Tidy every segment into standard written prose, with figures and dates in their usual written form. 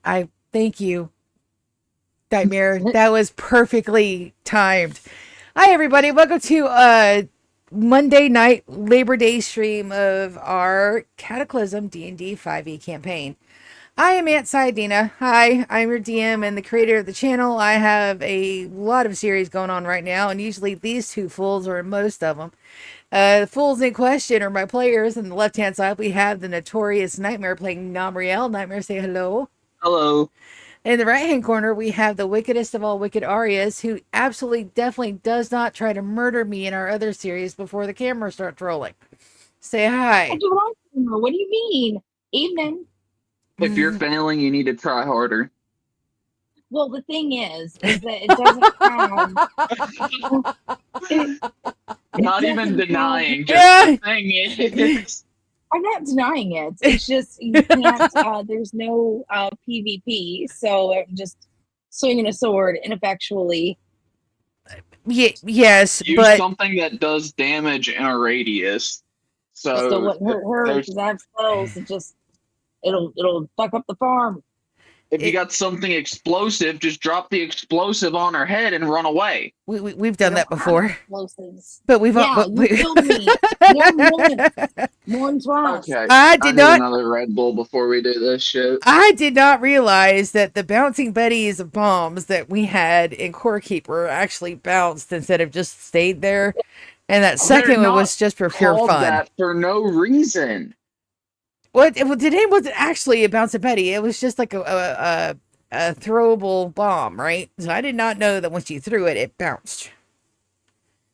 I thank you, Nightmare. That was perfectly timed. Hi, everybody. Welcome to Monday night Labor Day stream of our Cataclysm D&D 5e campaign. I am Aunt Sidina. Hi, I'm your DM and the creator of the channel. I have a lot of series going on right now, and usually these two fools are in most of them. The fools in question are my players. On the left-hand side, we have the notorious Nightmare playing Namriel. Nightmare, say hello. Hello. In the right-hand corner, we have the wickedest of all wicked Arias, who absolutely, definitely does not try to murder me in our other series before the camera starts rolling. Say I hi. do not know. What do you mean? Evening. If you're failing, you need to try harder. Well, the thing is that it doesn't have. It, it Not even doesn't have. denying, just the Yeah. thing is. I'm not denying it. It's just you can't. There's no PvP, so I'm just swinging a sword ineffectually. Yes, Use but something that does damage in a radius. It still So wouldn't hurt her there's because I have spells. It'll fuck up the farm. if you it, got something explosive, just drop the explosive on her head and run away. we've We done don't that have before. explosives. But we've Yeah, but you we killed me more than once, more than twice. Okay. I I did need not another Red Bull before we do this shit. I did not realize that the bouncing Betties of bombs that we had in Core Keeper actually bounced instead of just stayed there. And that They're second one not was just for pure called fun. that for no reason. What well, today wasn't actually a bouncing Betty. It was just like a throwable bomb, right? So I did not know that once you threw it, it bounced.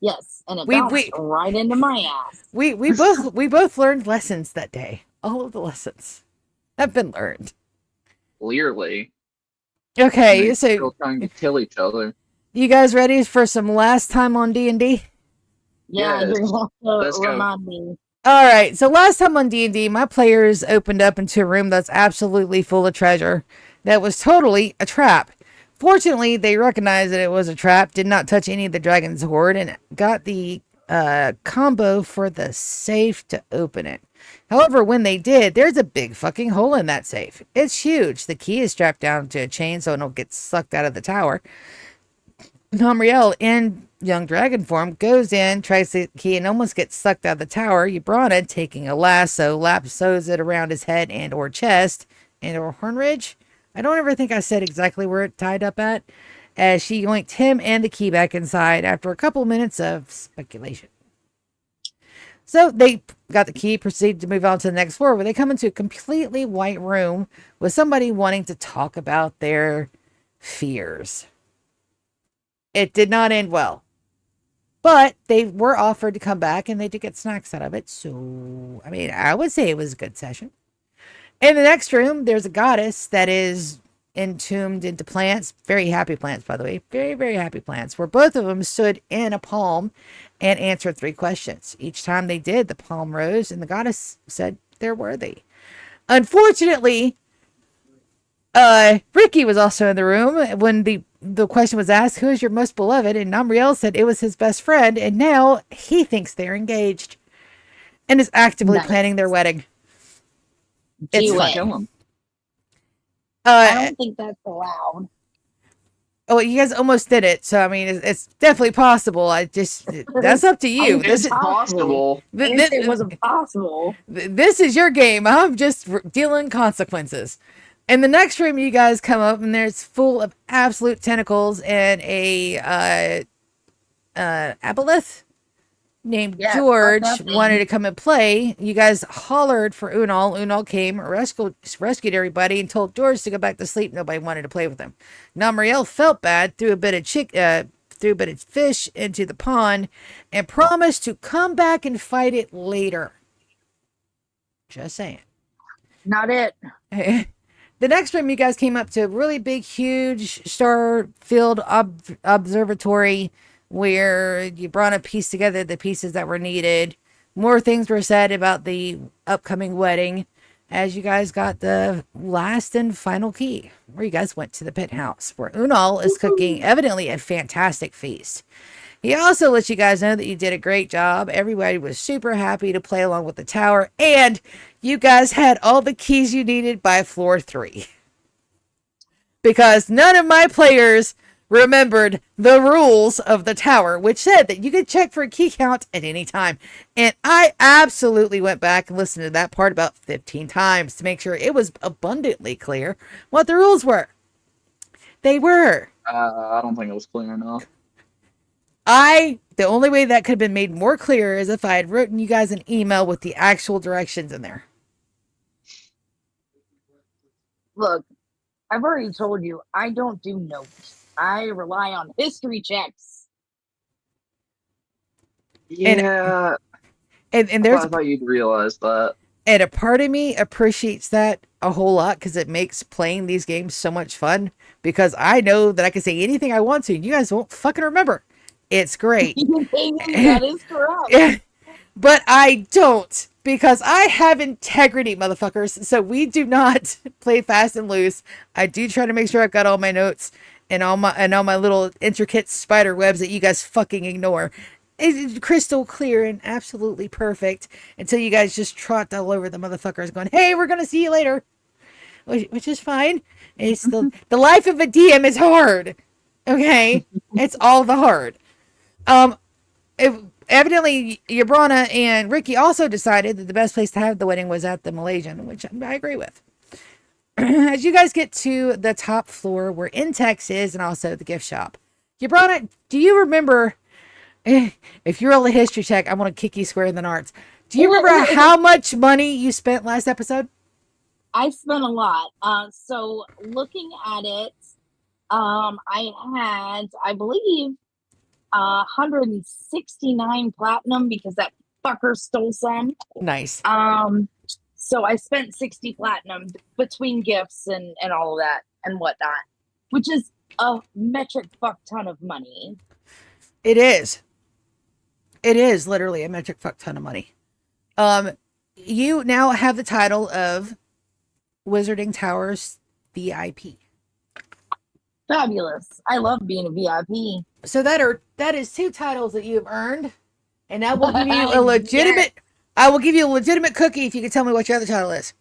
Yes, and it We bounced we right into my ass. we both learned lessons that day. All of the lessons have been learned. Clearly. And Okay, they're so still trying to kill each other. you guys ready for some last time on D&D? Yeah, you're Yes. gonna have to Let's go. remind me. All right. So last time on D&D, my players opened up into a room that's absolutely full of treasure. That was totally a trap. Fortunately, they recognized that it was a trap, did not touch any of the dragon's hoard, and got the combo for the safe to open it. However, when they did, there's a big fucking hole in that safe. It's huge. The key is strapped down to a chain so it don't get sucked out of the tower. Namriel in young dragon form goes in, tries the key, and almost gets sucked out of the tower. Yabrana, taking a lasso, lassos it around his head and or chest and or horn ridge. I don't ever think I said exactly where it tied up at, as she yoinked him and the key back inside after a couple minutes of speculation. So they got the key, proceeded to move on to the next floor, where they come into a completely white room with somebody wanting to talk about their fears. It did not end well. But they were offered to come back and they did get snacks out of it. So, I mean, I would say it was a good session. In the next room, there's a goddess that is entombed into plants. Very happy plants, by the way. Very, very happy plants. Where both of them stood in a palm and answered 3 questions. Each time they did, the palm rose and the goddess said they're worthy. Unfortunately, Ricky was also in the room when the question was asked, who is your most beloved? And Namriel said it was his best friend, and now he thinks they're engaged and is actively Nice. planning their wedding. It's Do fun. it. Kill him. I don't think that's allowed. Oh, you guys almost did it, so I mean, it's definitely possible. That's up to you. It's It's possible. I didn't say it wasn't possible. This is your game. I'm just dealing consequences. In the next room, you guys come up, and there's full of absolute tentacles and a aboleth named Yeah, George fuck nothing. wanted to come and play. You guys hollered for Unal. Unal came, rescued everybody, and told George to go back to sleep. Nobody wanted to play with him. Namriel felt bad, threw a bit of fish into the pond, and promised to come back and fight it later. Just saying. Not it. The next room, you guys came up to a really big, huge star-filled observatory where you brought a piece together the pieces that were needed. More things were said about the upcoming wedding as you guys got the last and final key, where you guys went to the pit house, where Unal is cooking evidently a fantastic feast. He also lets you guys know that you did a great job. Everybody was super happy to play along with the tower, and you guys had all the keys you needed by floor 3. because none of my players remembered the rules of the tower, which said that you could check for a key count at any time. And I absolutely went back and listened to that part about 15 times to make sure it was abundantly clear what the rules were. They were. I don't think it was clear enough. The only way that could have been made more clear is if I had written you guys an email with the actual directions in there. Look, I've already told you, I don't do notes. I rely on history checks. Yeah. And there's I thought you'd realize that. And a part of me appreciates that a whole lot because it makes playing these games so much fun because I know that I can say anything I want to and you guys won't fucking remember. It's great. That is correct. Yeah. But I don't because I have integrity, motherfuckers. So we do not play fast and loose. I do try to make sure I've got all my notes and all my little intricate spider webs that you guys fucking ignore. It's crystal clear and absolutely perfect until you guys just trot all over the motherfuckers going, hey, we're going to see you later. Which is fine. It's the life of a DM is hard. Okay? It's all the hard. Evidently, Yabrana and Ricky also decided that the best place to have the wedding was at the Malaysian, which I agree with. As you guys get to the top floor where Intex is and also the gift shop. Yabrana, do you remember... If you roll a history check, I'm going to kick you square in the nards. Do you remember how much money you spent last episode? I spent a lot. So looking at it, I had, I believe, 169 platinum because that fucker stole some. Nice. So I spent 60 platinum between gifts and all of that and whatnot, which is a metric fuck ton of money. It is. It is literally a metric fuck ton of money. You now have the title of Wizarding Towers VIP. Fabulous. I love being a VIP. So that is 2 titles that you have earned, and I will give you a legitimate. Yes. I will give you a legitimate cookie if you can tell me what your other title is.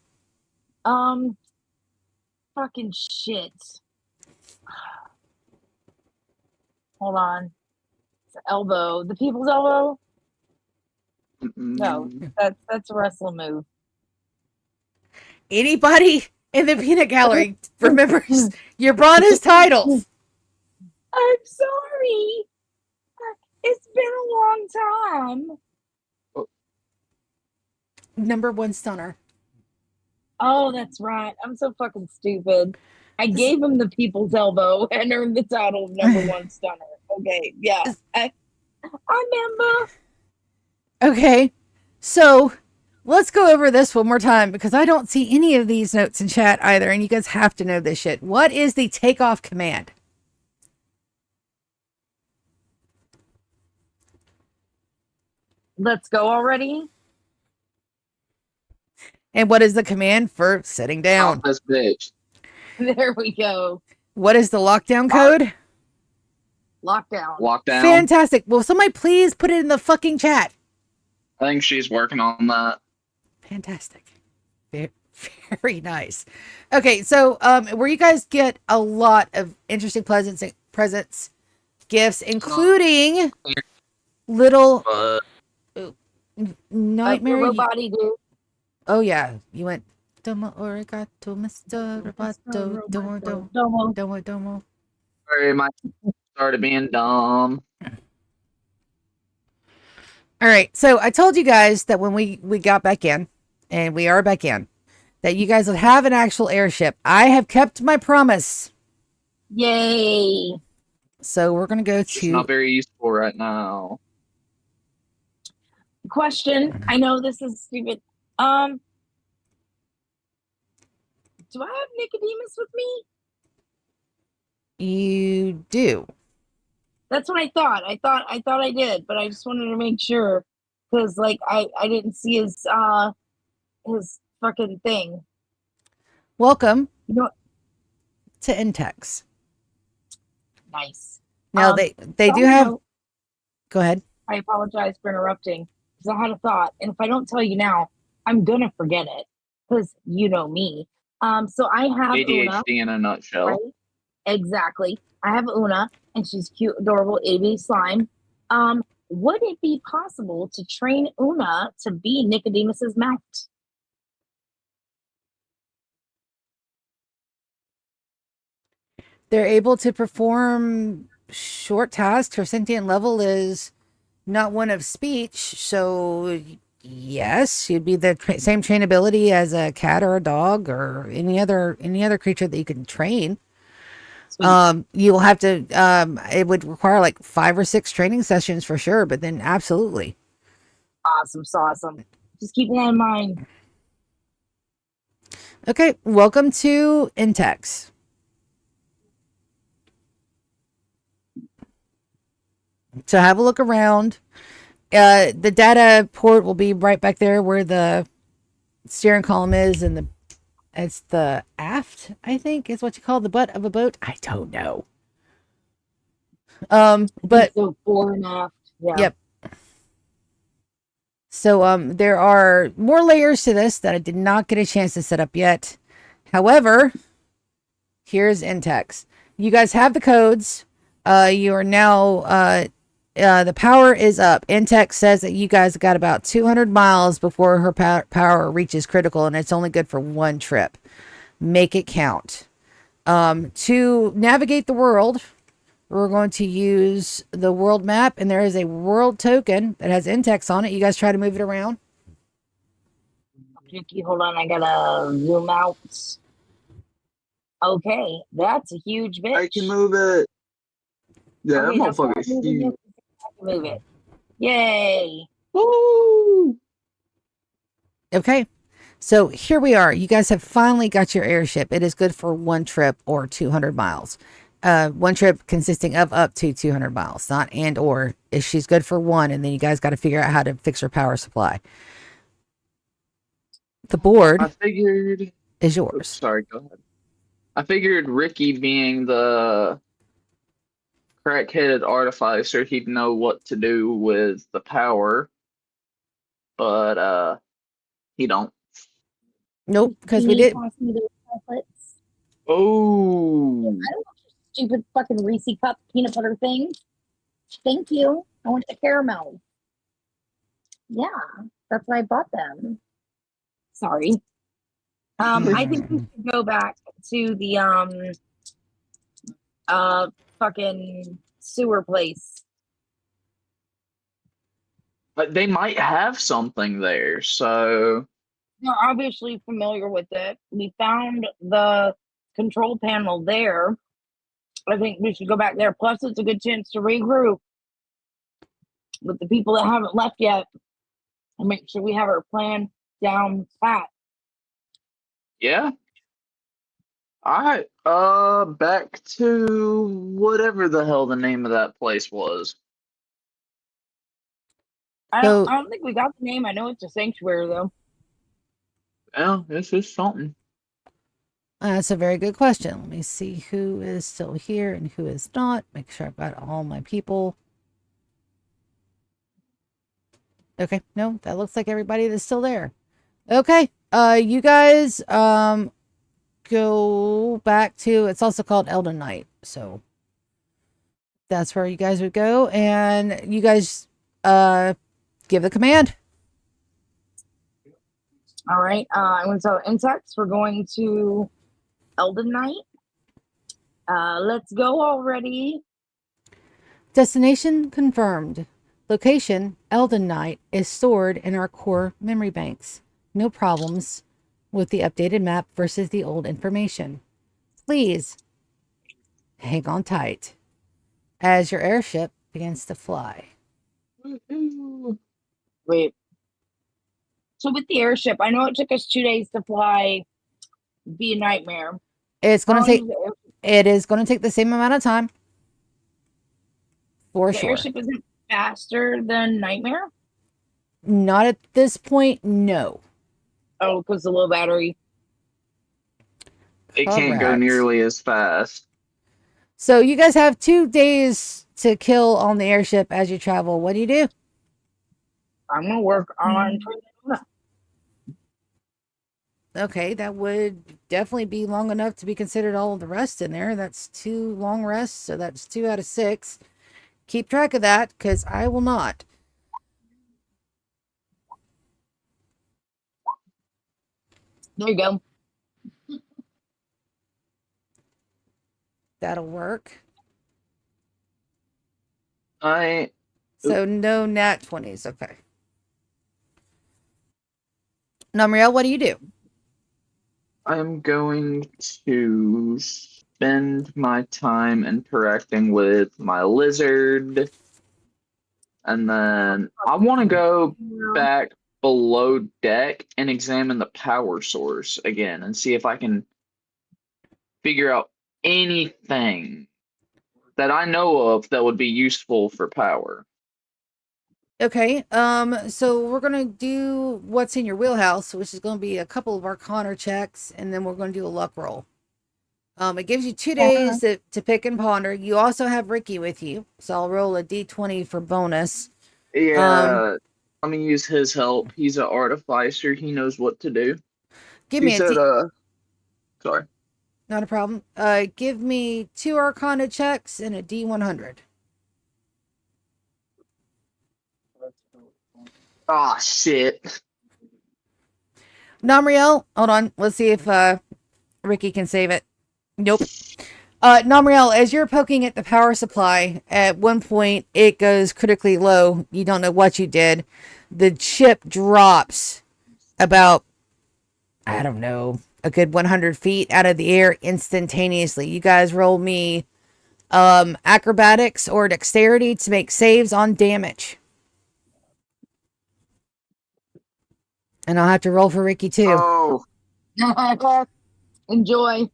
Fucking shit. Hold on. Elbow, the people's elbow. No, that's a wrestling move. Anybody in the peanut gallery remembers Yabrana's titles? I'm sorry. It's been a long time. Number 1 stunner. Oh, that's right. I'm so fucking stupid. I gave him the people's elbow and earned the title of number 1 stunner. Okay, yeah. I remember. Okay, so let's go over this one more time because I don't see any of these notes in chat either, and you guys have to know this shit. What is the takeoff command? Let's go already. And what is the command for sitting down? This bitch. There we go. What is the lockdown code? Lockdown. Lockdown. Fantastic. Will somebody please put it in the fucking chat? I think she's working on that. Fantastic. Very, very nice. Okay, so where you guys get a lot of interesting presents, gifts, including little nightmare. Robot-y dude. Oh yeah, you went domo origato, Mr. Roboto, domo. Sorry, my started being dumb. All right, so I told you guys that when we got back in, and we are back in, that you guys would have an actual airship. I have kept my promise. Yay! So we're gonna go to. It's not very useful right now. Question. I know this is stupid. Do I have Nicodemus with me? You do. That's what I thought. I thought I did, but I just wanted to make sure because, like, I didn't see his fucking thing. Welcome. You know, to Intex. Nice. Now they do have. Go ahead. I apologize for interrupting because I had a thought, and if I don't tell you now, I'm gonna forget it because you know me. So I have ADHD in a nutshell. Right? Exactly. I have Una, and she's cute, adorable, itty slime. Would it be possible to train Una to be Nicodemus's mount? They're able to perform short tasks. Her sentient level is not one of speech, so yes, she'd be the same trainability as a cat or a dog or any other creature that you can train. Sweet. You will have to. It would require like 5 or 6 training sessions for sure, but then absolutely. Awesome, awesome. Just keep that in mind. Okay, welcome to Intex. So have a look around. The data port will be right back there where the steering column is, and it's the aft, I think, is what you call the butt of a boat. I don't know. But so fore and aft. Yeah. yep. So there are more layers to this that I did not get a chance to set up yet. However, here's Intex. You guys have the codes. You are now the power is up. Intex says that you guys got about 200 miles before her power reaches critical, and it's only good for one trip. Make it count. To navigate the world, we're going to use the world map, and there is a world token that has Intex on it. You guys try to move it around. Nikki, hold on, I gotta zoom out. Okay, that's a huge bitch. I can move it. Yeah, Okay, that now start motherfucker is moving huge. it. I can move it. Yay! Woo! Okay. So here we are. You guys have finally got your airship. It is good for one trip or 200 miles. One trip consisting of up to 200 miles, not and or. If she's good for one, and then you guys got to figure out how to fix her power supply. The I board figured. is Oops, yours. sorry, go ahead. I figured Ricky being the crack-headed artificer, he'd know what to do with the power, but he don't. Nope, because we Can you did. toss me those chocolates? Oh, I don't want your stupid fucking Reese cup peanut butter thing. Thank you. I want the caramel. Yeah, that's why I bought them. Sorry. I think we should go back to the fucking sewer place. but they might have something there, so You're obviously familiar with it. We found the control panel there. I think we should go back there. Plus, it's a good chance to regroup with the people that haven't left yet and make sure we have our plan down pat. yeah. All right, back to whatever the hell the name of that place was. I So don't think we got the name. I know it's a sanctuary though. Yeah, this is something. that's a very good question. Let me see who is still here and who is not. Make sure I've got all my people. Okay, no, that looks like everybody that's still there. Okay, you guys, go back to, it's also called Elden Night, so that's where you guys would go, and you guys, give the command. All right. And so insects, we're going to Elden Night. Let's go already. Destination confirmed. Location, Elden Night, is stored in our core memory banks. No problems with the updated map versus the old information. Please hang on tight as your airship begins to fly. Woohoo. Wait. So with the airship, I know it took us 2 days to fly. Be a nightmare. It's How going to long take, is the airship? it is going to take the same amount of time for The sure. airship isn't faster than Nightmare? Not at this point, no. Oh, because the low battery. It can't go Correct. nearly as fast. So you guys have 2 days to kill on the airship as you travel. What do you do? I'm gonna work on training Una. Okay, that would definitely be long enough to be considered all of the rest in there. That's 2 long rests, so that's 2 out of 6. Keep track of that, because I will not. There you go. That'll work. I So no nat 20s. Okay. Namriel, what do you do? I'm going to spend my time interacting with my lizard, and then I want to go back below deck and examine the power source again and see if I can figure out anything that I know of that would be useful for power. Okay, so we're gonna do what's in your wheelhouse, which is gonna be a couple of Arcana checks, and then we're gonna do a luck roll. It gives you 2 days to pick and ponder. You also have Ricky with you, so I'll roll a d20 for bonus. Yeah, let me use his help. He's an artificer. He knows what to do. Give He me a said, d. sorry. Not a problem. Give me 2 Arcana checks and a d100. Ah, shit. Namriel, hold on. Let's see if Ricky can save it. Nope. Namriel, as you're poking at the power supply, at one point it goes critically low. You don't know what you did. The ship drops about, I don't know, a good 100 feet out of the air instantaneously. You guys roll me acrobatics or dexterity to make saves on damage. And I'll have to roll for Ricky too. Oh, Enjoy.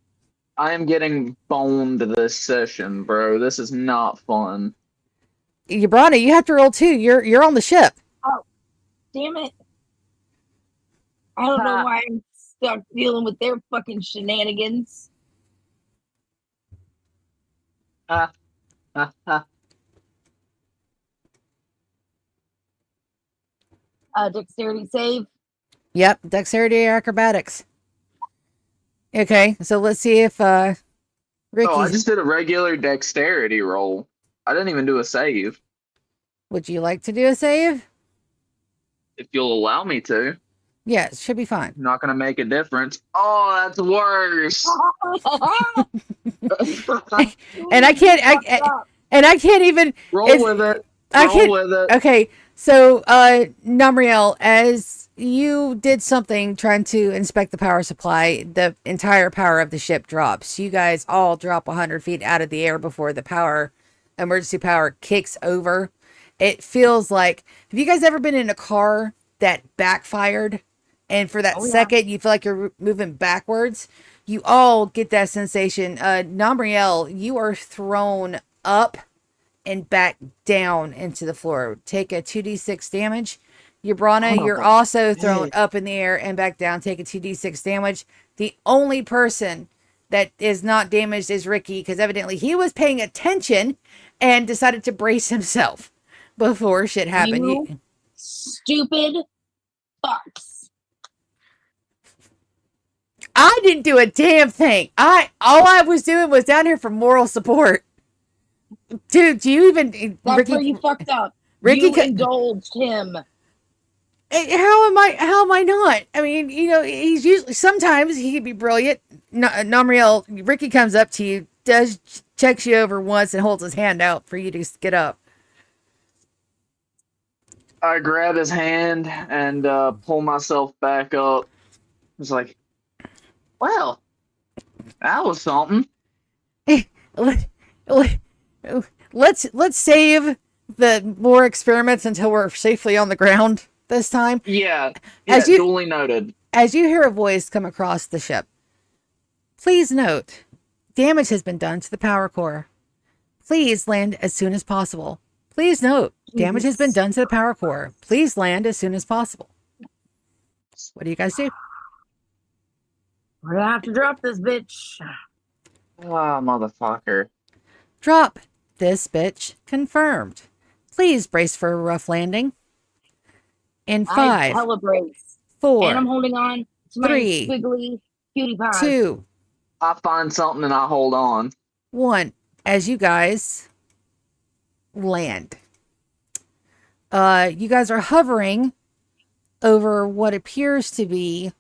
I am getting boned this session, bro. This is not fun. Yabrana, you have to roll too. You're on the ship. Oh, damn it. I don't know why I'm stuck dealing with their fucking shenanigans. Ha, ha, ha. Dexterity save. Yep, dexterity or acrobatics. Okay, so let's see if Ricky. Oh, I just did a regular dexterity roll. I didn't even do a save. Would you like to do a save? If you'll allow me to. Yeah, it should be fine. Not gonna make a difference. Oh, that's worse. And I can't even Roll with it. I Roll can't. with it. Okay, so Namriel, as you did something trying to inspect the power supply, the entire power of the ship drops. You guys all drop 100 feet out of the air before the emergency power kicks over. It feels like, have you guys ever been in a car that backfired? And for that second, you feel like you're moving backwards. You all get that sensation. Namriel, you are thrown up and back down into the floor. Take a 2d6 damage. Yabrana, you're also thrown up in the air and back down. Take a 2d6 damage. The only person that is not damaged is Ricky, because evidently he was paying attention and decided to brace himself before shit happened. You stupid fucks. I didn't do a damn thing. All I was doing was down here for moral support. Dude, do you even... That's Ricky, where you fucked up. Ricky you indulged him. How am I not? I mean, you know, he's usually, sometimes he could be brilliant. Namriel, Ricky comes up to you, checks you over once and holds his hand out for you to get up. I grab his hand and pull myself back up. It's like, well, that was something. Let's save the more experiments until we're safely on the ground this time. Yeah, duly noted. As you hear a voice come across the ship, please note, damage has been done to the power core. Please land as soon as possible. Please note, damage has been done to the power core. Please land as soon as possible. What do you guys do? We're gonna have to drop this bitch. Ah, motherfucker. Drop this bitch. Confirmed. Please brace for a rough landing. In I 5, celebrate. 4, And I'm holding on to my 3, squiggly cutie pie. 2, I find something and I hold on. 1. As you guys land. You guys are hovering over what appears to be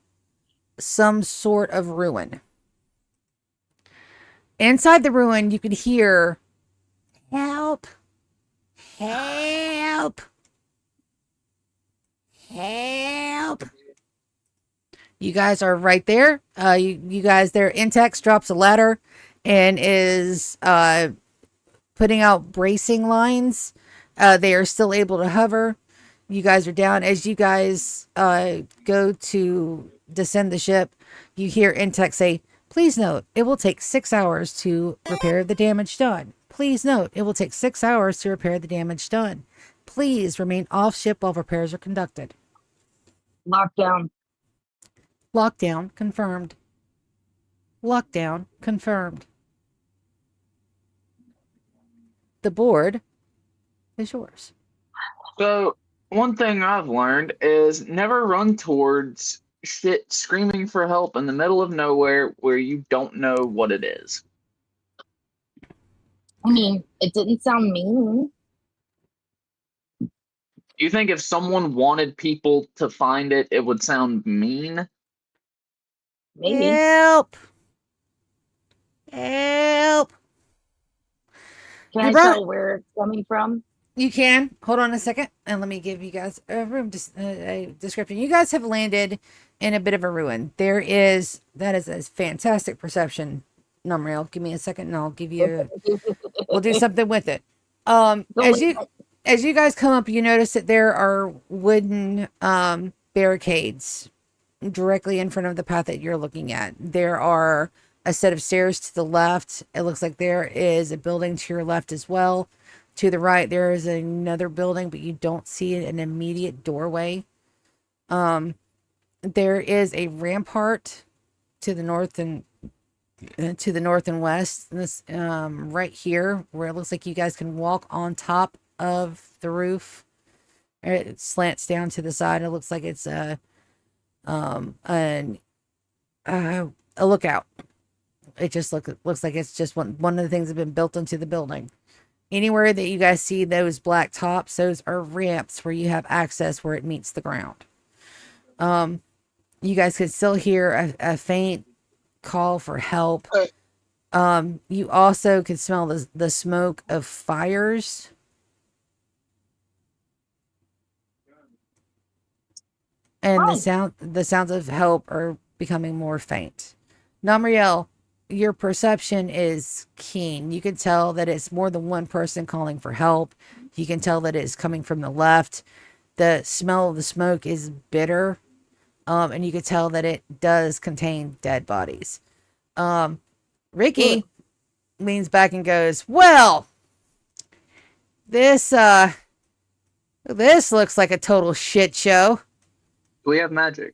some sort of ruin. Inside the ruin, you can hear, "Help! Help! Help!" You guys are right there. You guys there. Intex drops a ladder and is putting out bracing lines. They are still able to hover. You guys are down. As you guys go to descend the ship, you hear Intex say, "Please note, it will take 6 hours to repair the damage done. Please note, it will take 6 hours to repair the damage done. Please remain off ship while repairs are conducted." Lockdown. Lockdown confirmed. Lockdown confirmed. The board is yours. So, one thing I've learned is never run towards shit screaming for help in the middle of nowhere where you don't know what it is. I mean, it didn't sound mean. You think if someone wanted people to find it, it would sound mean? Maybe. Help! Help! Can You I brought- tell where it's coming from? You can. Hold on a second, and let me give you guys a a description. You guys have landed in a bit of a ruin. That is a fantastic perception, Numriel. Give me a second, and I'll give you. We'll do something with it. As you guys come up, you notice that there are wooden barricades directly in front of the path that you're looking at. There are a set of stairs to the left. It looks like there is a building to your left as well. To the right, there is another building, but you don't see an immediate doorway. There is a rampart to the north and west. This right here, where it looks like you guys can walk on top of the roof. It slants down to the side. It looks like it's a lookout. It just looks like it's just one of the things that have been built into the building. Anywhere that you guys see those black tops, those are ramps where you have access where it meets the ground. You guys can still hear a faint call for help. You also can smell the smoke of fires. And the sounds of help are becoming more faint. Namriel, your perception is keen. You can tell that it's more than one person calling for help. You can tell that it's coming from the left. The smell of the smoke is bitter. And you can tell that it does contain dead bodies. Ricky leans back and goes, "Well, this looks like a total shit show." Do we have magic?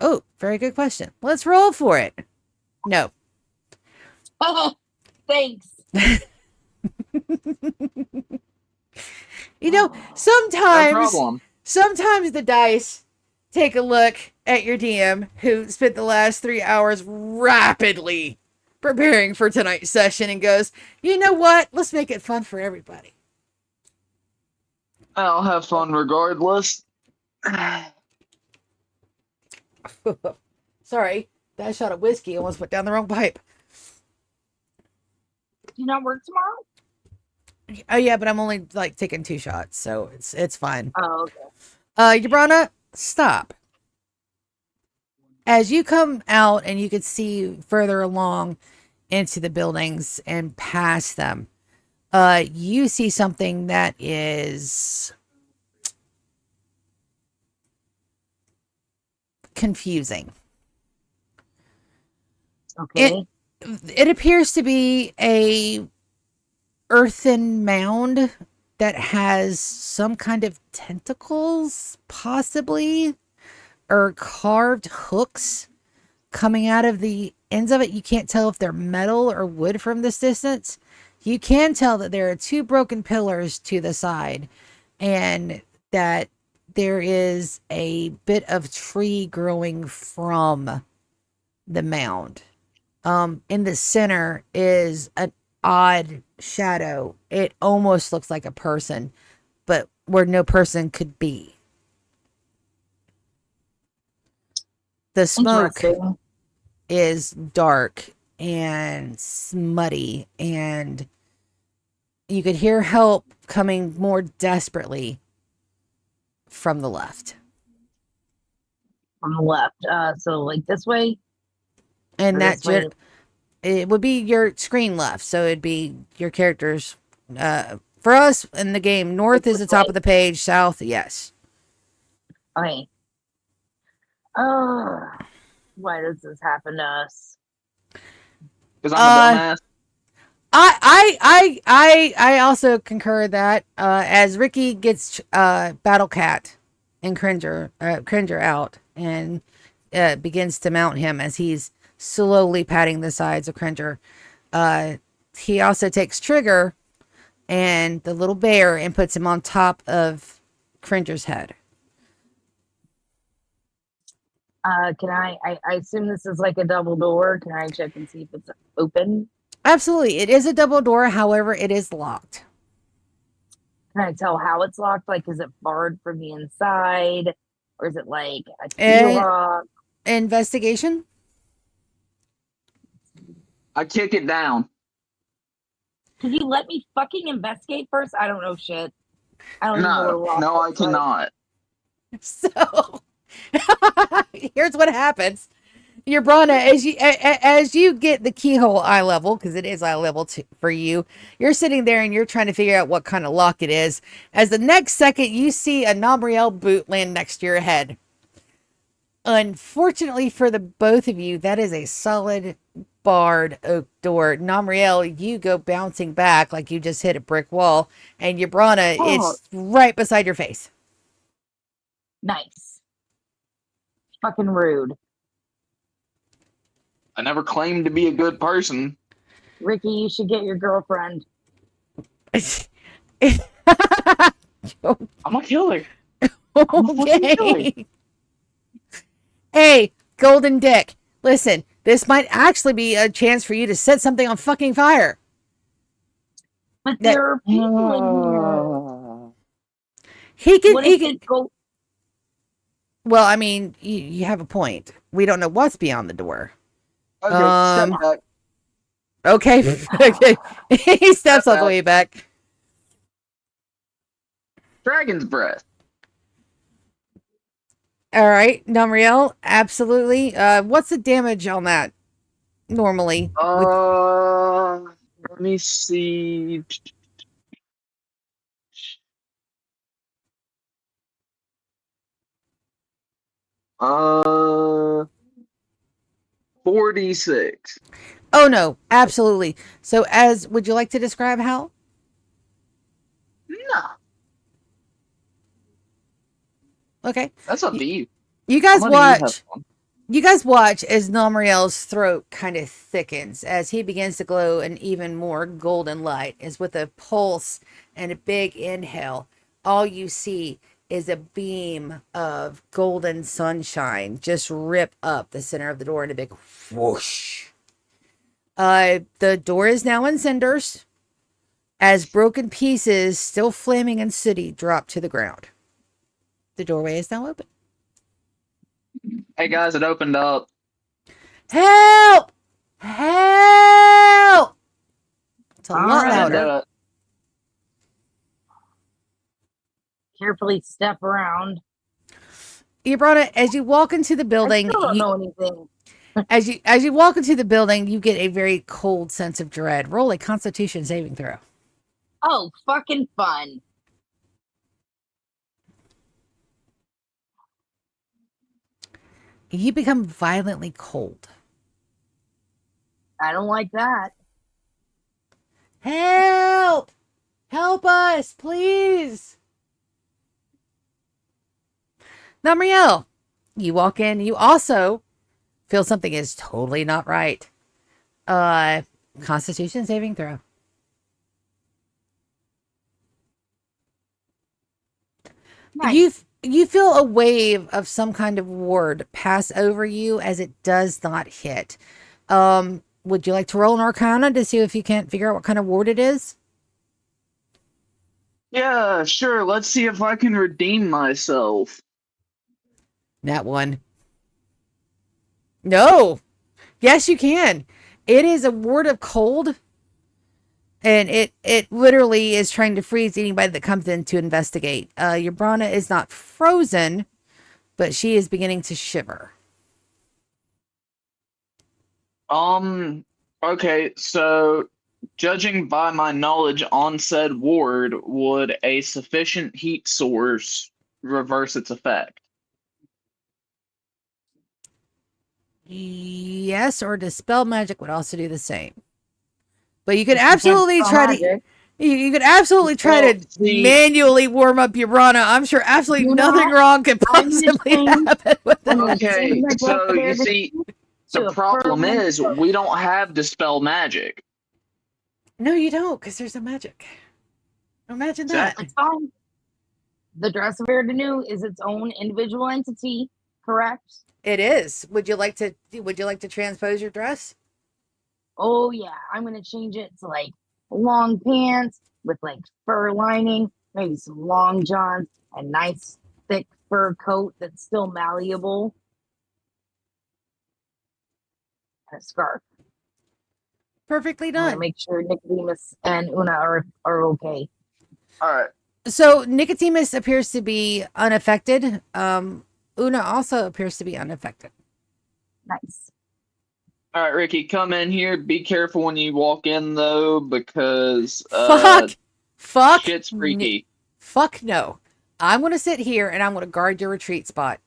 Oh, very good question. Let's roll for it. No. Oh, thanks. You know, No sometimes problem. the dice take a look at your DM who spent the last 3 hours rapidly preparing for tonight's session and goes, "You know what? Let's make it fun for everybody." I'll have fun regardless. Sorry, that shot of whiskey almost went down the wrong pipe. Do you not work tomorrow? Oh yeah, but I'm only like taking 2 shots, so it's fine. Oh, okay. Yabrana, stop. As you come out and you can see further along into the buildings and past them, you see something that is confusing. Okay. It appears to be a earthen mound that has some kind of tentacles, possibly, or carved hooks coming out of the ends of it. You can't tell if they're metal or wood from this distance. You can tell that there are 2 broken pillars to the side, and that there is a bit of tree growing from the mound. In the center is an odd shadow. It almost looks like a person, but where no person could be. The smoke Interesting. is dark and smutty, and you could hear help coming more desperately from the left. On the left. So like this way And or that this way. it would be your screen left, so it'd be your characters. For us in the game, north is the top of the page, south, yes. Okay. Oh, why does this happen to us? Because I'm a dumbass. I also concur that as Ricky gets Battle Cat and Cringer out and begins to mount him as he's slowly patting the sides of Cringer, he also takes Trigger and the little bear and puts him on top of Cringer's head. Can I assume this is like a double door. Can I check and see if it's open? Absolutely. It is a double door, however, it is locked. Can I tell how it's locked? Like, is it barred from the inside? Or is it like a key And lock? investigation? I kick it down. Can you let me fucking investigate first? I don't know shit. I don't even know what a lock No, I looks like. cannot. So here's what happens. Your Brana, as you get the keyhole eye level, because it is eye level for you, you're sitting there and you're trying to figure out what kind of lock it is. As the next second, you see a Namriel boot land next to your head. Unfortunately for the both of you, that is a solid barred oak door. Namriel, you go bouncing back like you just hit a brick wall, and your Brana, it's right beside your face. Nice. Fucking rude. I never claimed to be a good person. Ricky, you should get your girlfriend. I'm a killer. Okay. Hey, Golden Dick, listen, this might actually be a chance for you to set something on fucking fire. But there are people in here. He can go. Well, I mean, you have a point. We don't know what's beyond the door. Okay, step back. Okay. Okay. He steps all the way back. Dragon's breath. All right, Namriel, absolutely. What's the damage on that normally? Let me see. 46. Oh no, absolutely. So, would you like to describe how? No. Okay. That's up to you. You guys watch. You guys watch as Namriel's throat kind of thickens as he begins to glow an even more golden light. As with a pulse and a big inhale, all you see is a beam of golden sunshine just rip up the center of the door in a big whoosh. The door is now in cinders as broken pieces, still flaming and sooty, drop to the ground. The doorway is now open. Hey guys, it opened up. Help! Help! It's a lot louder. Carefully step around. Ibrana, as you walk into the building, I still don't know anything. as you walk into the building, you get a very cold sense of dread. Roll a Constitution saving throw. Oh, fucking fun. You become violently cold. I don't like that. Help! Help us, please! Namriel, you walk in, you also feel something is totally not right. Constitution saving throw. Nice. You feel a wave of some kind of ward pass over you as it does not hit. Would you like to roll an Arcana to see if you can't figure out what kind of ward it is? Yeah, sure. Let's see if I can redeem myself. That one. No. Yes, you can. It is a ward of cold, and it literally is trying to freeze anybody that comes in to investigate. Your Brana is not frozen, but she is beginning to shiver. Okay, so judging by my knowledge on said ward, would a sufficient heat source reverse its effect? Yes, or dispel magic would also do the same. But you could You can't absolutely spell try to. magic. You could absolutely try Well, to see, manually warm up your Brana. I'm sure absolutely You nothing know, wrong could I'm gonna possibly change. happen with I'm that. gonna change okay, my dress so you there see, the to a fur problem winter is coat. we don't have dispel magic. No, you don't, because there's no magic. Imagine that. Exactly. It's fine. The dress of Verdenu is its own individual entity, correct? It is. Would you like to? Would you like to transpose your dress? Oh yeah, I'm gonna change it to like long pants with like fur lining, maybe some long johns, a nice thick fur coat that's still malleable, and a scarf. Perfectly I'm gonna done. make sure Nicodemus and Una are okay. All right. So Nicodemus appears to be unaffected. Una also appears to be unaffected. Nice. All right, Ricky, come in here. Be careful when you walk in, though, because Fuck. Fuck. shit's freaky. Fuck no. I'm gonna sit here and I'm gonna guard your retreat spot.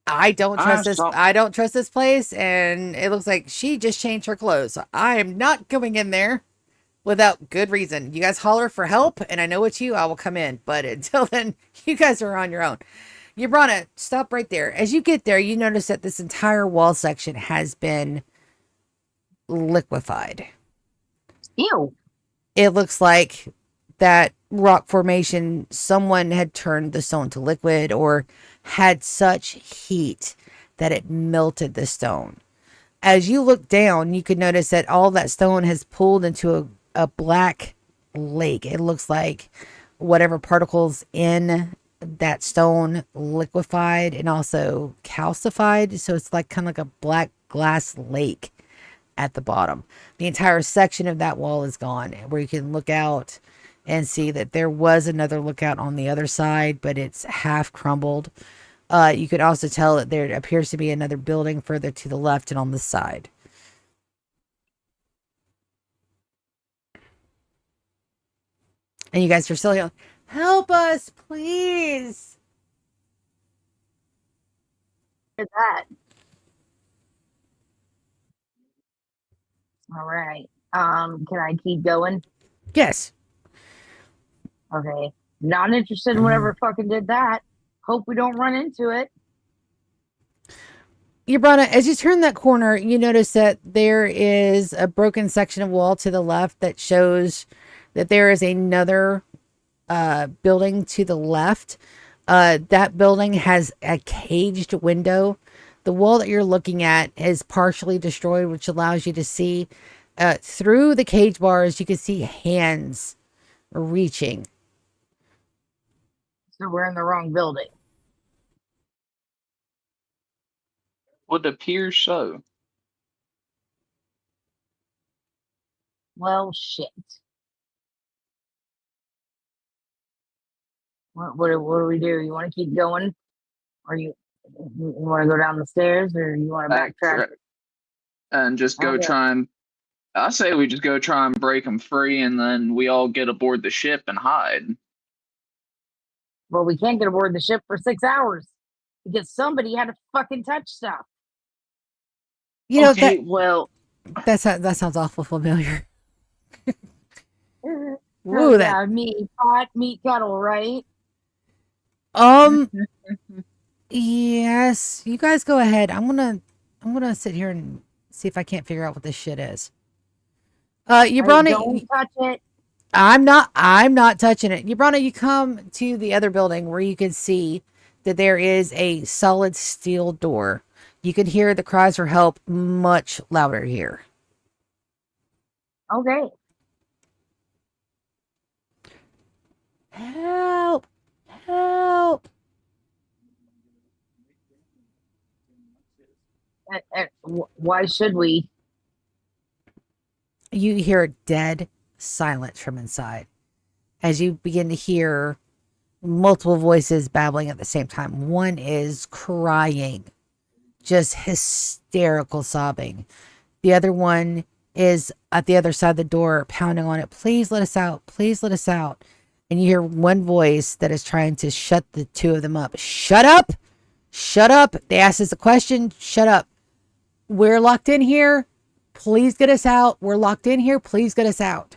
I don't trust this. So, I don't trust this place, and it looks like she just changed her clothes. So I am not going in there without good reason. You guys holler for help, and I know it's you. I will come in, but until then, you guys are on your own. Yabrana, stop right there. As you get there, you notice that this entire wall section has been liquefied. Ew. It looks like that rock formation, someone had turned the stone to liquid or had such heat that it melted the stone. As you look down, you could notice that all that stone has pulled into a black lake. It looks like whatever particles in that stone liquefied and also calcified. So it's like kind of like a black glass lake at the bottom. The entire section of that wall is gone, where you can look out and see that there was another lookout on the other side, but it's half crumbled. You could also tell that there appears to be another building further to the left and on the side. And you guys are still yelling, "Help us, please!" Look at that. All right. Can I keep going? Yes. Okay. Not interested in whatever fucking did that. Hope we don't run into it. Yabrana, as you turn that corner, you notice that there is a broken section of wall to the left that shows that there is another building to the left. That building has a caged window. The wall that you're looking at is partially destroyed, which allows you to see through the cage bars. You can see hands reaching. So we're in the wrong building. would appear so. Well, shit. What do we do? You want to keep going, or you want to go down the stairs, or you want to backtrack? And just go Okay. try and. I say we just go try and break them free, and then we all get aboard the ship and hide. Well, we can't get aboard the ship for 6 hours because somebody had to fucking touch stuff. You know Okay, well, that sounds awful familiar. Woo, Oh, that yeah, meat, pot, meat kettle, right? yes. You guys go ahead. I'm gonna sit here and see if I can't figure out what this shit is. Right, Yabrana, don't touch it. I'm not touching it. Brana, you come to the other building where you can see that there is a solid steel door. You can hear the cries for help much louder here. Okay. Help! Help! Why should we? You hear dead silence from inside as you begin to hear multiple voices babbling at the same time. One is crying, just hysterical sobbing. The other one is at the other side of the door, pounding on it. Please let us out. Please let us out. And you hear one voice that is trying to shut the two of them up. Shut up! Shut up! They asked us a question. Shut up. We're locked in here. Please get us out. We're locked in here. Please get us out.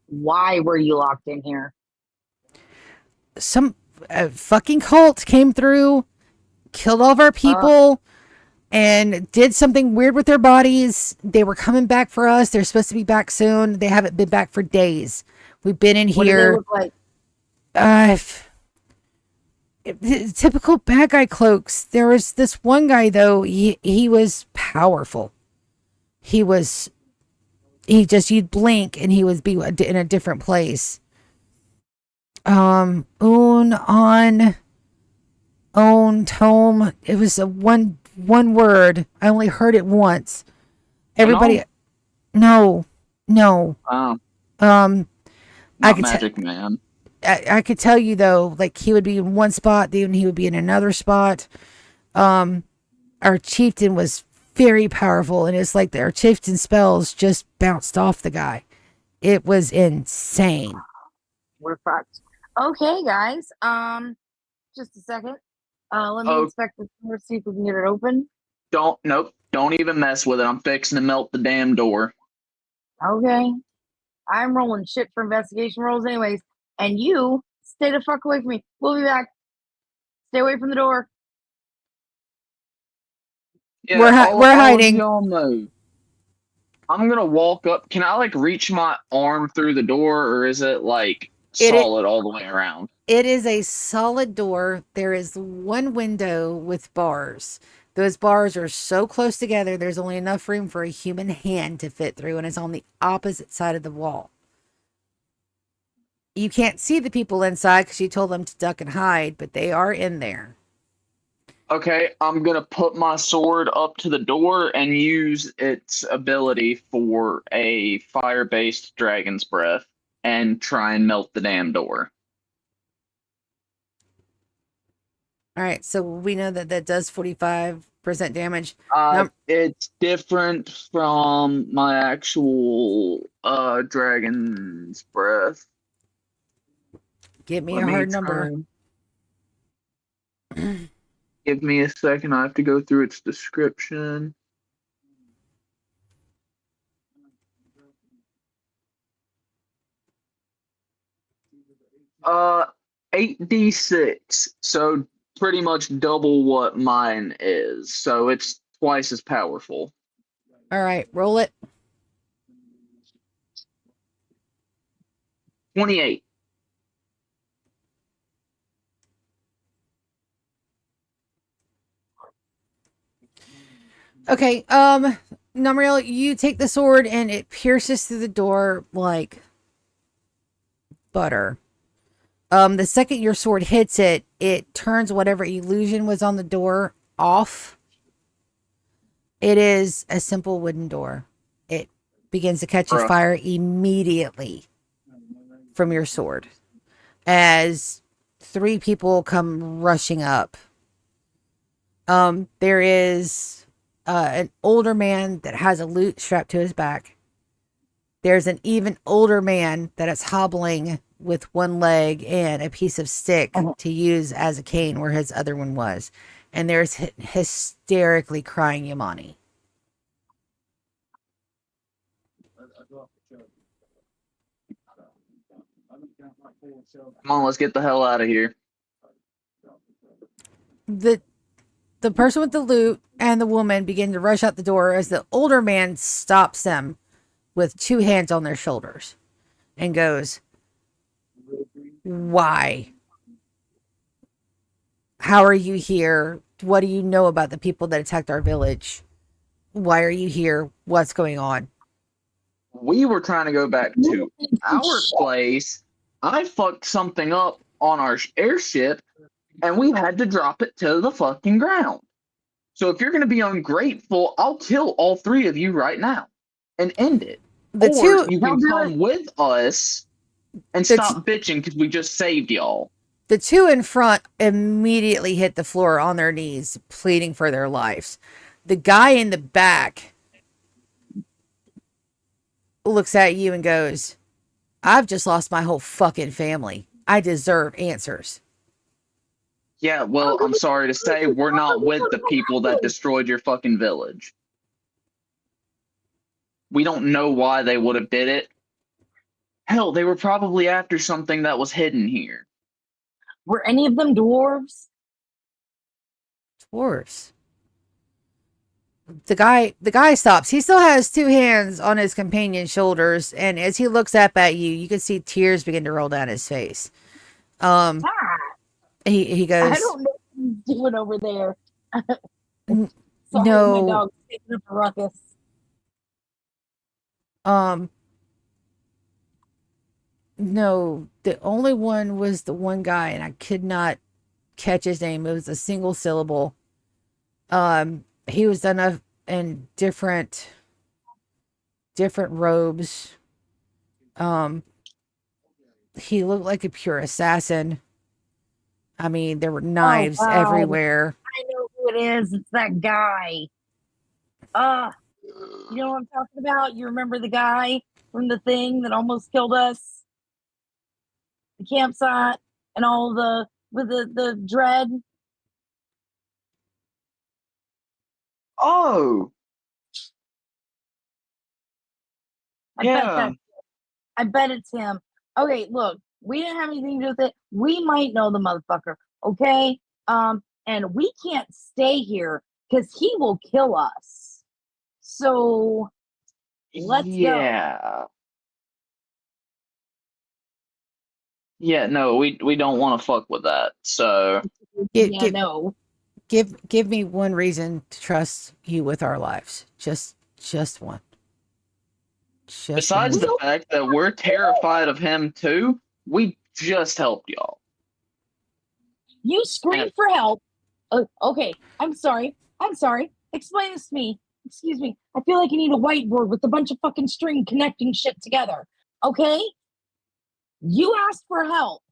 Why were you locked in here? Some fucking cult came through, killed all of our people, and did something weird with their bodies. They were coming back for us. They're supposed to be back soon. They haven't been back for days. We've been in What do they here. look like? Typical bad guy cloaks. There was this one guy though. He was powerful. You'd blink and he would be in a different place. Un on own tome. It was a one word. I only heard it once. Everybody, no. Oh, I not could Magic Man. I could tell you though, like he would be in one spot, then he would be in another spot. Our chieftain was very powerful, and it's like our chieftain spells just bounced off the guy. It was insane. We're fucked. Okay, guys. Just a second. Let me Oh. inspect this door, see if we can get it open. Don't even mess with it. I'm fixing to melt the damn door. Okay. I'm rolling shit for investigation rolls anyways. And you stay the fuck away from me. We'll be back. Stay away from the door. Yeah, We're all of hiding. y'all know. I'm gonna walk up. Can I like reach my arm through the door, or is it like solid all the way around? It is a solid door. There is one window with bars. Those bars are so close together, there's only enough room for a human hand to fit through, and it's on the opposite side of the wall. You can't see the people inside because you told them to duck and hide, but they are in there. Okay, I'm gonna put my sword up to the door and use its ability for a fire-based dragon's breath and try and melt the damn door. All right, so we know that that does 45% damage. It's different from my actual dragon's breath. Give me a hard number. Give me a second. I have to go through its description. Uh, 8d6. So pretty much double what mine is. So it's twice as powerful. All right, roll it. 28. Okay, Namriel, you take the sword and it pierces through the door like butter. The second your sword hits it, it turns whatever illusion was on the door off. It is a simple wooden door. It begins to catch a fire immediately from your sword as 3 people come rushing up. There is an older man that has a lute strapped to his back. There's an even older man that is hobbling with one leg and a piece of stick to use as a cane where his other one was. And there's hysterically crying Yamani. Come on, let's get the hell out of here. The person with the lute and the woman begin to rush out the door as the older man stops them with 2 hands on their shoulders. and goes, "Why? How are you here? What do you know about the people that attacked our village? Why are you here? What's going on?" We were trying to go back to our place. I fucked something up on our airship, and we had to drop it to the fucking ground. So if you're going to be ungrateful, I'll kill all three of you right now and end it. The Or two you can come with us and The t- stop bitching because we just saved y'all. the two in front immediately hit the floor on their knees, pleading for their lives. The guy in the back looks at you and goes, "I've just lost my whole fucking family. I deserve answers." Yeah, well, I'm sorry to say, we're not with the people that destroyed your fucking village. We don't know why they would have did it. Hell, they were probably after something that was hidden here. Were any of them dwarves? Dwarves. The guy stops. He still has two hands on his companion's shoulders, and as he looks up at you, you can see tears begin to roll down his face. Ah, He goes, I don't know what he's doing over there. "N- Sorry, my no, dog's taking up a ruckus. um, no, the only one was the one guy, and I could not catch his name. It was a single syllable. He was done up in different robes. Um, he looked like a pure assassin. I mean, there were knives God. everywhere. I know who it is. It's that guy. You know what I'm talking about? You remember the guy from the thing that almost killed us? The campsite and all with the dread. Oh, yeah. I bet it's him. Okay, look, we didn't have anything to do with it. We might know the motherfucker, okay? And we can't stay here because he will kill us. So let's go. Yeah, no, we don't want to fuck with that. So Give, No. give me one reason to trust you with our lives. Just one. Just besides one. the fact that we're terrified of him too, we just helped y'all. You screamed for help. Okay, I'm sorry. Explain this to me. Excuse me. I feel like you need a whiteboard with a bunch of fucking string connecting shit together. Okay? You asked for help.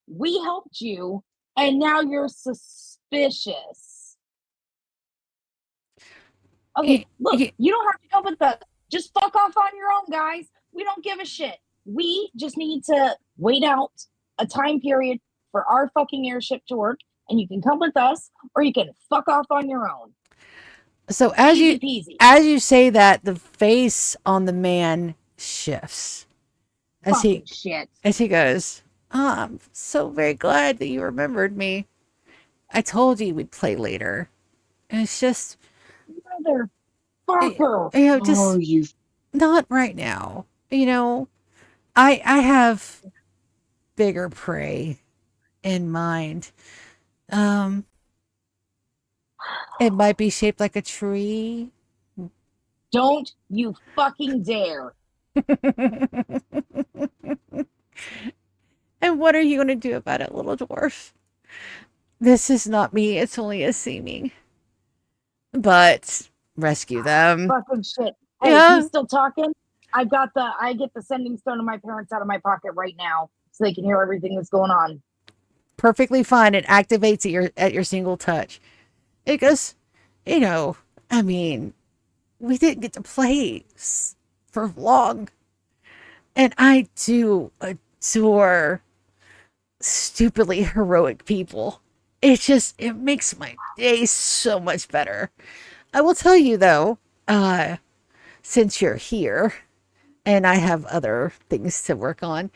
We helped you, and now you're suspicious. Okay, look, you don't have to come with us. Just fuck off on your own, guys. We don't give a shit. We just need to wait out a time period for our fucking airship to work, and you can come with us, or you can fuck off on your own. So Easy peasy. as you say that, the face on the man shifts as he goes, "Oh, I'm so very glad that you remembered me. I told you we'd play later. And it's just, Motherfucker. just not right now. I have bigger prey in mind. It might be shaped like a tree." Don't you fucking dare. "And what are you going to do about it, little dwarf? This is not me. It's only a seeming. But rescue them." Fucking shit. Hey, Yeah. he's still talking. I get the sending stone of my parents out of my pocket right now so they can hear everything that's going on. Perfectly fine. It activates at your single touch. It goes, I mean, we didn't get to play for long. And I do adore stupidly heroic people. It makes my day so much better. I will tell you though, since you're here and I have other things to work on,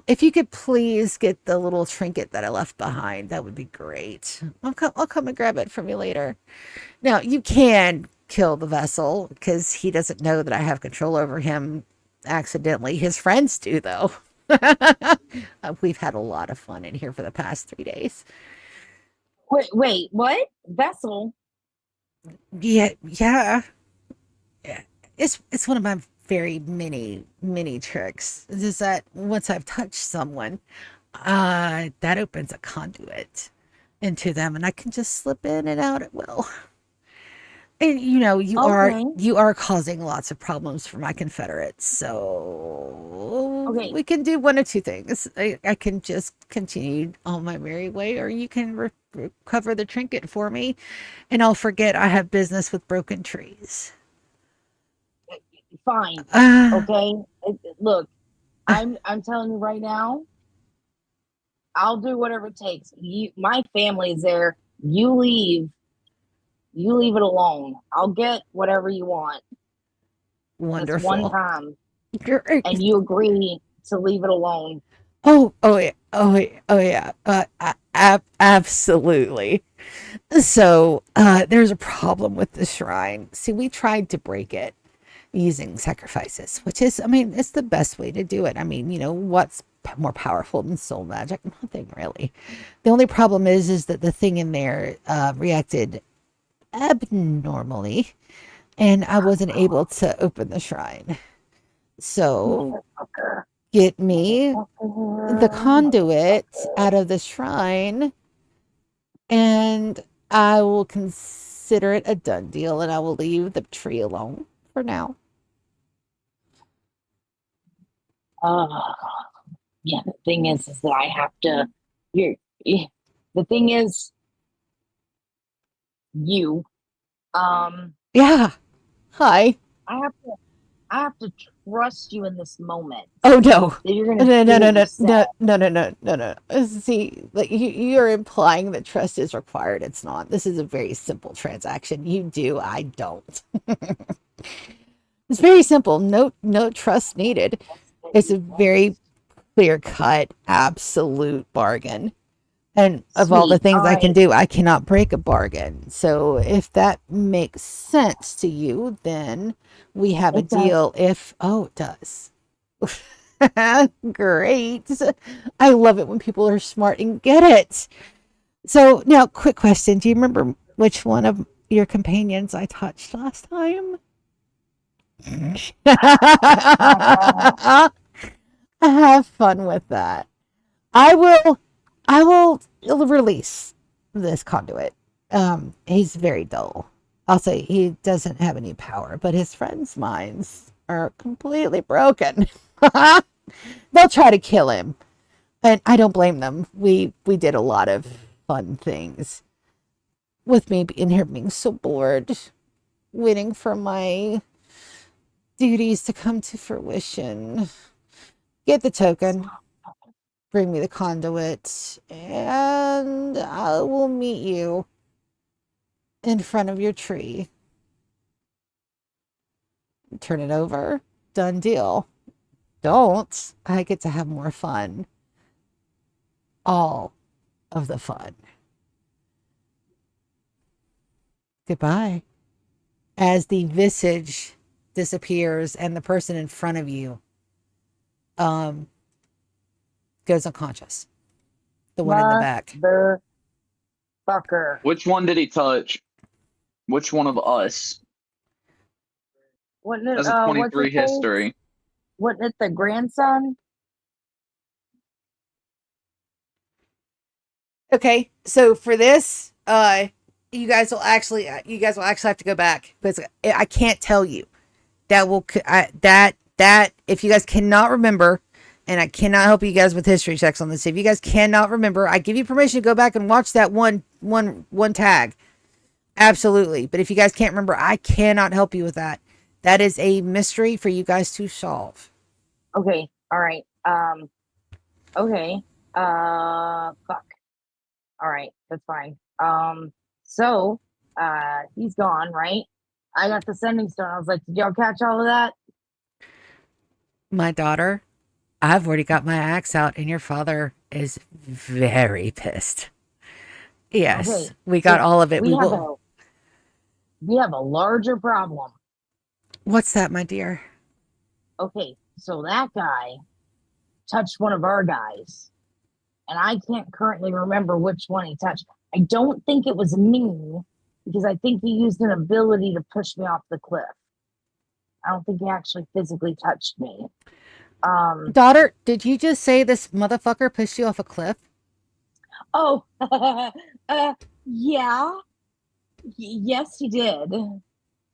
if you could please get the little trinket that I left behind, that would be great. I'll come and grab it from you later. Now, you can kill the vessel because he doesn't know that I have control over him accidentally. His friends do, though. We've had a lot of fun in here for the past 3 days. Wait, what? Vessel? Yeah, yeah. Yeah. It's one of my very many tricks. Is that once I've touched someone, that opens a conduit into them, and I can just slip in and out at will. And Okay. you are causing lots of problems for my Confederates, so Okay. we can do one of two things. I can just continue on my merry way, or you can recover the trinket for me, and I'll forget I have business with broken trees. Fine. Uh, Okay. Look, I'm telling you right now, I'll do whatever it takes. My family is there. You leave it alone. I'll get whatever you want this one Wonderful. time, Great. and you agree to leave it alone. Oh yeah, oh yeah. Absolutely. So, there's a problem with the shrine. See, we tried to break it using sacrifices, which is, I mean, it's the best way to do it. I mean, what's more powerful than soul magic? Nothing really. The only problem is that the thing in there reacted abnormally, and I wasn't able to open the shrine. So, Motherfucker. get me the conduit Motherfucker. out of the shrine, and I will consider it a done deal, and I will leave the tree alone for now. Uh, yeah, the thing is that I have to. Here, the thing is, you. Yeah. Hi. I have to. I have to trust you in this moment Oh no. that you're gonna No, do no, no, what you no, said. no, no, no, no, no, no. See, like you're implying that trust is required. It's not. This is a very simple transaction. You do, I don't. It's very simple. No trust needed. It's a very clear cut, absolute bargain. And of all the Sweet. things All I can right. do, I cannot break a bargain. So if that makes sense to you, then we have a It does. deal. Oh, it does. Great. I love it when people are smart and get it. So now, quick question. Do you remember which one of your companions I touched last time? Have fun with that. I will I will release this conduit. He's very dull. I'll say he doesn't have any power, but his friends' minds are completely broken. They'll try to kill him, and I don't blame them. We did a lot of fun things with me in here being so bored, waiting for my duties to come to fruition. Get the token, bring me the conduit, and I will meet you in front of your tree. Turn it over. Done deal. Don't. I get to have more fun. All of the fun. Goodbye. As the visage disappears and the person in front of you um goes unconscious. The one in the back. Motherfucker. Which one did he touch? Which one of us? Wasn't it, As a what's his 23 face? history. Wasn't it the grandson? Okay, so for this, you guys will actually have to go back because I can't tell you. That if you guys cannot remember, and I cannot help you guys with history checks on this. If you guys cannot remember, I give you permission to go back and watch that one tag. Absolutely. But if you guys can't remember, I cannot help you with that. That is a mystery for you guys to solve. Okay. All right. Okay. Fuck. All right. That's fine. So, he's gone, right? I got the sending stone. I was like, did y'all catch all of that? My daughter, I've already got my axe out, and your father is very pissed. Yes, Okay. we got So all of it. we We have will. we have a larger problem. What's that, my dear? Okay. So that guy touched one of our guys. And I can't currently remember which one he touched. I don't think it was me because I think he used an ability to push me off the cliff. I don't think he actually physically touched me. Daughter, did you just say this motherfucker pushed you off a cliff? Oh, yeah. Yes, he did.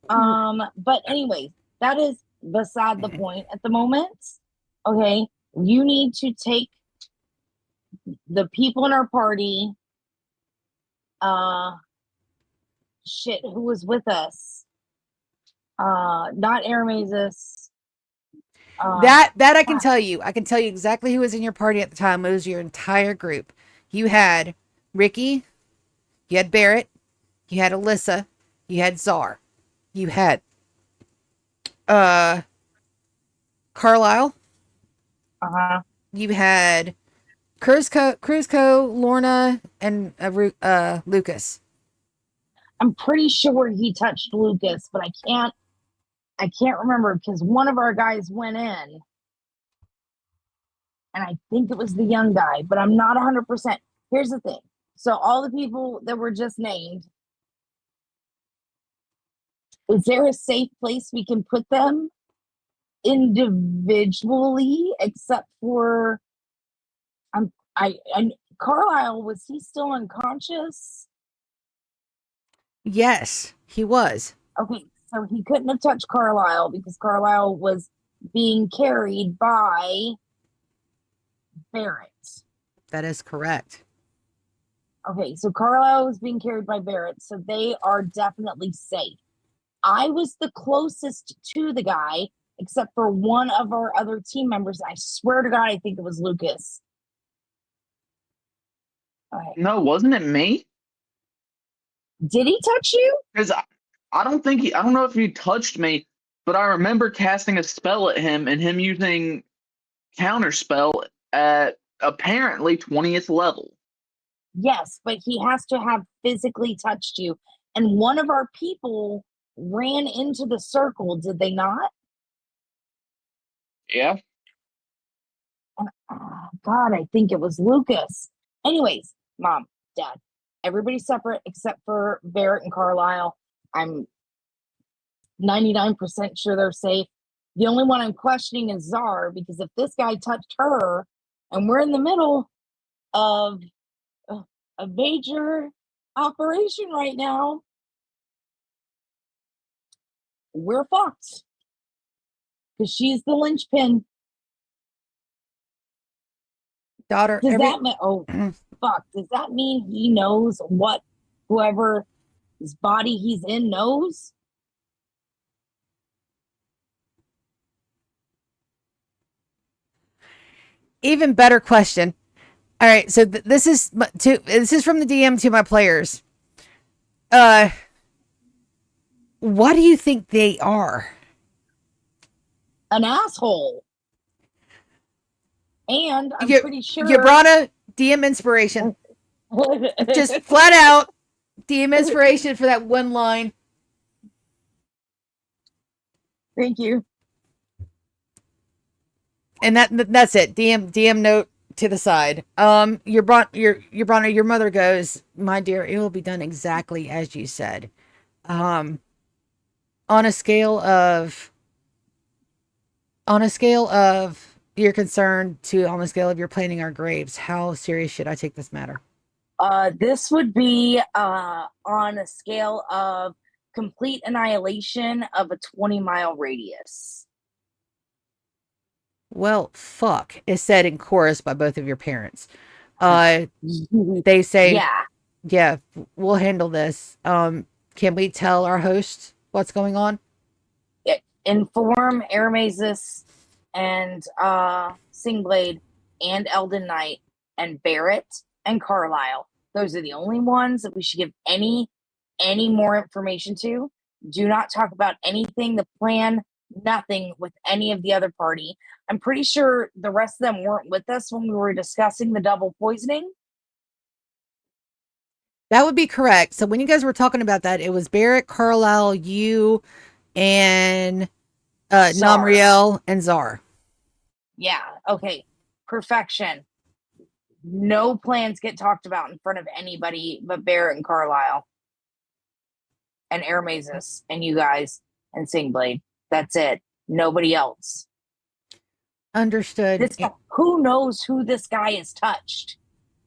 But anyways, that is beside the point at the moment. Okay, you need to take the people in our party. Shit, who was with us? Not Aramazes. That I can tell you. I can tell you exactly who was in your party at the time. It was your entire group. You had Ricky, you had Barrett, you had Alyssa, you had Czar, you had Carlisle, Uh-huh. you had Cruzco, Lorna, and Lucas. I'm pretty sure he touched Lucas, but I can't remember because one of our guys went in, and I think it was the young guy, but I'm not 100%. Here's the thing. So all the people that were just named, is there a safe place we can put them individually, except for I Carlisle, was he still unconscious? Yes, he was. Okay, so he couldn't have touched Carlisle because Carlisle was being carried by Barrett. That is correct. Okay, so Carlisle was being carried by Barrett, so they are definitely safe. I was the closest to the guy, except for one of our other team members. I swear to God, I think it was Lucas. Okay. No, wasn't it me? Did he touch you? Because I don't think I don't know if he touched me, but I remember casting a spell at him and him using counterspell at apparently 20th level. Yes, but he has to have physically touched you. And one of our people ran into the circle, did they not? Yeah. And God, I think it was Lucas. Anyways, Mom, Dad, everybody's separate except for Barrett and Carlisle. I'm 99% sure they're safe. The only one I'm questioning is Czar, because if this guy touched her and we're in the middle of a major operation right now, we're fucked. Because she's the linchpin. Daughter, Does that mean, oh, fuck, does that mean he knows what whoever's body he's in knows? even better question. All right, so this is from the DM to my players. What do you think they are? An asshole. And I'm pretty sure Yabrana, DM inspiration. Just flat out DM inspiration for that one line. Thank you. And that's it. DM note to the side. Your mother goes, my dear, it will be done exactly as you said. On a scale of your concern to on the scale of you're planning our graves, how serious should I take this matter? This would be on a scale of complete annihilation of a 20-mile radius. Well, fuck, is said in chorus by both of your parents. They say, yeah, we'll handle this. Can we tell our host what's going on? Inform Aramazes and Singblade and Elden Knight and Barrett and Carlisle. Those are the only ones that we should give any more information to. Do not talk about anything, the plan, nothing with any of the other party. I'm pretty sure the rest of them weren't with us when we were discussing the double poisoning. That would be correct. So when you guys were talking about that, it was Barrett, Carlisle, you, and Namriel and Czar. Yeah. Okay. Perfection. No plans get talked about in front of anybody but Barrett and Carlisle and Airmazes and you guys and Singblade. That's it. Nobody else. Understood. Who knows who this guy has touched?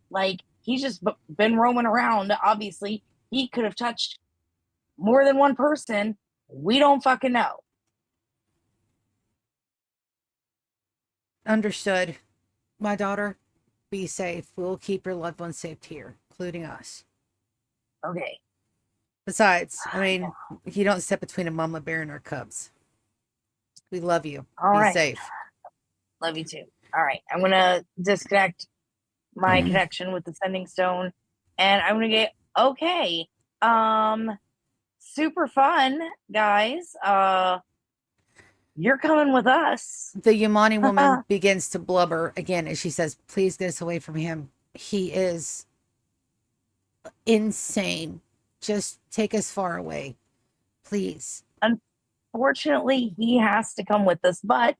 Like, he's just been roaming around. Obviously, he could have touched more than one person. We don't fucking know. Understood. My daughter, be safe. We'll keep your loved ones safe here, including us. Okay. Besides, I mean, you don't step between a mama bear and her cubs. We love you. All be right. safe. Love you too. All right. I'm going to disconnect my connection with the sending stone and I'm going to get okay. Super fun, guys. You're coming with us. The Yamani woman begins to blubber again as she says, please get us away from him. He is insane. Just take us far away. Please. Unfortunately, he has to come with us, but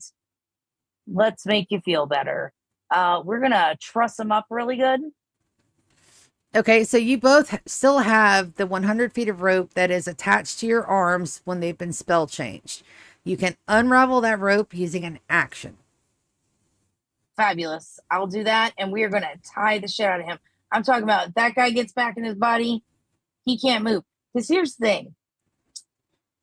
let's make you feel better. We're going to truss him up really good. Okay, so you both still have the 100 feet of rope that is attached to your arms when they've been spell changed. You can unravel that rope using an action. Fabulous. I'll do that, and we are going to tie the shit out of him. I'm talking about if that guy gets back in his body, he can't move. Because here's the thing.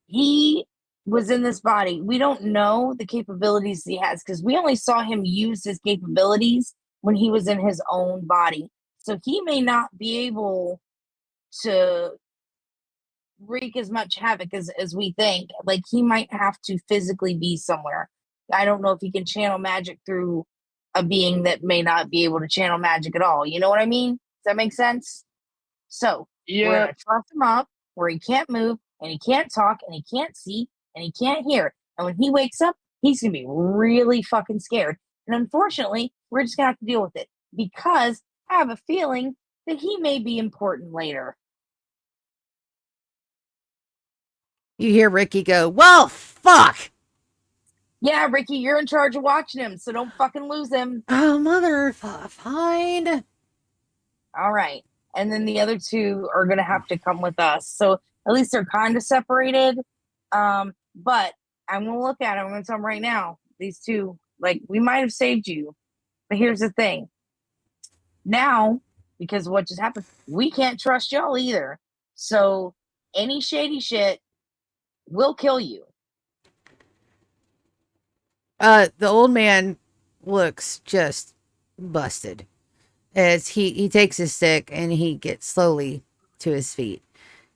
He was in this body. We don't know the capabilities he has because we only saw him use his capabilities when he was in his own body. So he may not be able to wreak as much havoc as we think. Like, he might have to physically be somewhere. I don't know if he can channel magic through a being that may not be able to channel magic at all. You know what I mean? Does that make sense? So we're Yeah. gonna truss him up where he can't move and he can't talk and he can't see and he can't hear. And when he wakes up, he's gonna be really fucking scared. And unfortunately, we're just gonna have to deal with it because I have a feeling that he may be important later. You hear Ricky go, well, fuck. Yeah, Ricky, you're in charge of watching him, so don't fucking lose him. Oh, mother, fine. All right. And then the other two are going to have to come with us. So at least they're kind of separated. But I'm going to look at them. I'm going to tell them right now, these two, like, we might have saved you. But here's the thing. Now, because of what just happened, we can't trust y'all either. So any shady shit will kill you. The old man looks just busted as he takes his stick and he gets slowly to his feet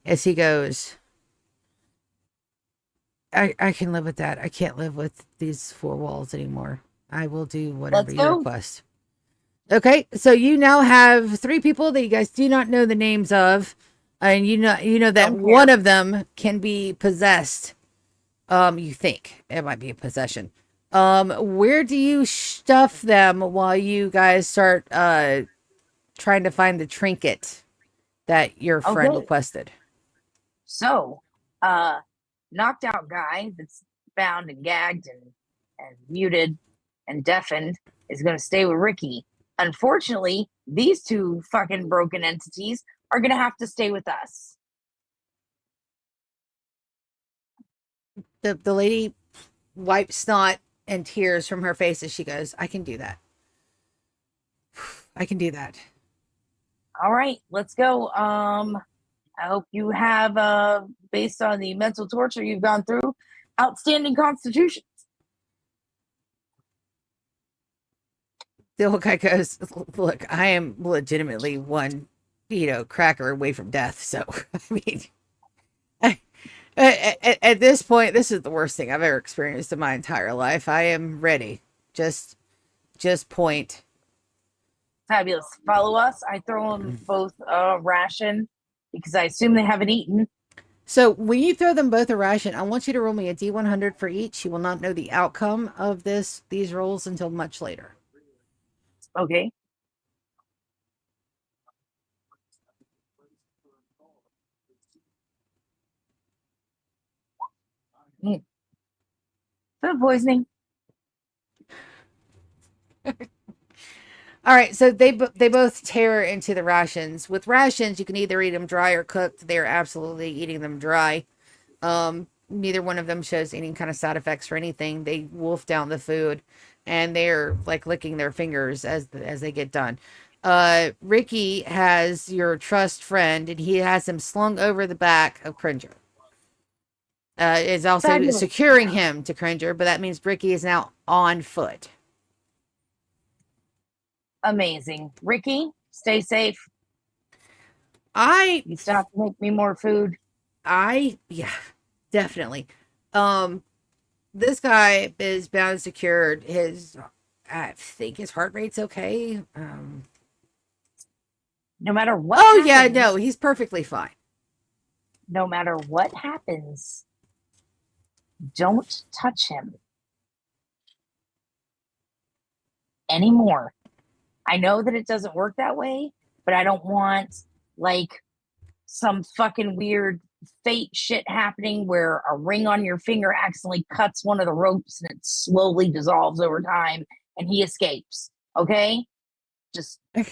as he goes, I can live with that. I can't live with these four walls anymore. I will do whatever you request. Okay, so you now have three people that you guys do not know the names of, and you know that one of them can be possessed. You think it might be a possession. Where do you stuff them while you guys start trying to find the trinket that your friend requested? So, knocked out guy that's bound and gagged and muted and deafened is going to stay with Ricky. Unfortunately, these two fucking broken entities are going to have to stay with us. The lady wipes snot and tears from her face as she goes, I can do that. I can do that. All right, let's go. I hope you have, based on the mental torture you've gone through, outstanding constitutions. The old guy goes, look, I am legitimately one, cracker away from death. So, I mean, at this point, this is the worst thing I've ever experienced in my entire life. I am ready. Just point. Fabulous. Follow us. I throw them both a ration because I assume they haven't eaten. So when you throw them both a ration, I want you to roll me a D100 for each. You will not know the outcome of these rolls until much later. Okay. Food poisoning. All right, so they both tear into the rations. With rations, you can either eat them dry or cooked. They're absolutely eating them dry. Neither one of them shows any kind of side effects or anything. They wolf down the food, and they're like licking their fingers as they get done. Ricky has your trust friend, and he has him slung over the back of Cringer. Is also Fabulous. securing him to Cringer, but that means Ricky is now on foot. Amazing. Ricky, stay safe. I You still have to make me more food. yeah, definitely. Um, this guy is bound and secured. I think his heart rate's okay. No matter what. Oh happens, yeah, no, he's perfectly fine. No matter what happens, don't touch him anymore. I know that it doesn't work that way, but I don't want like some fucking weird fate shit happening where a ring on your finger accidentally cuts one of the ropes and it slowly dissolves over time and he escapes. Okay? Just Are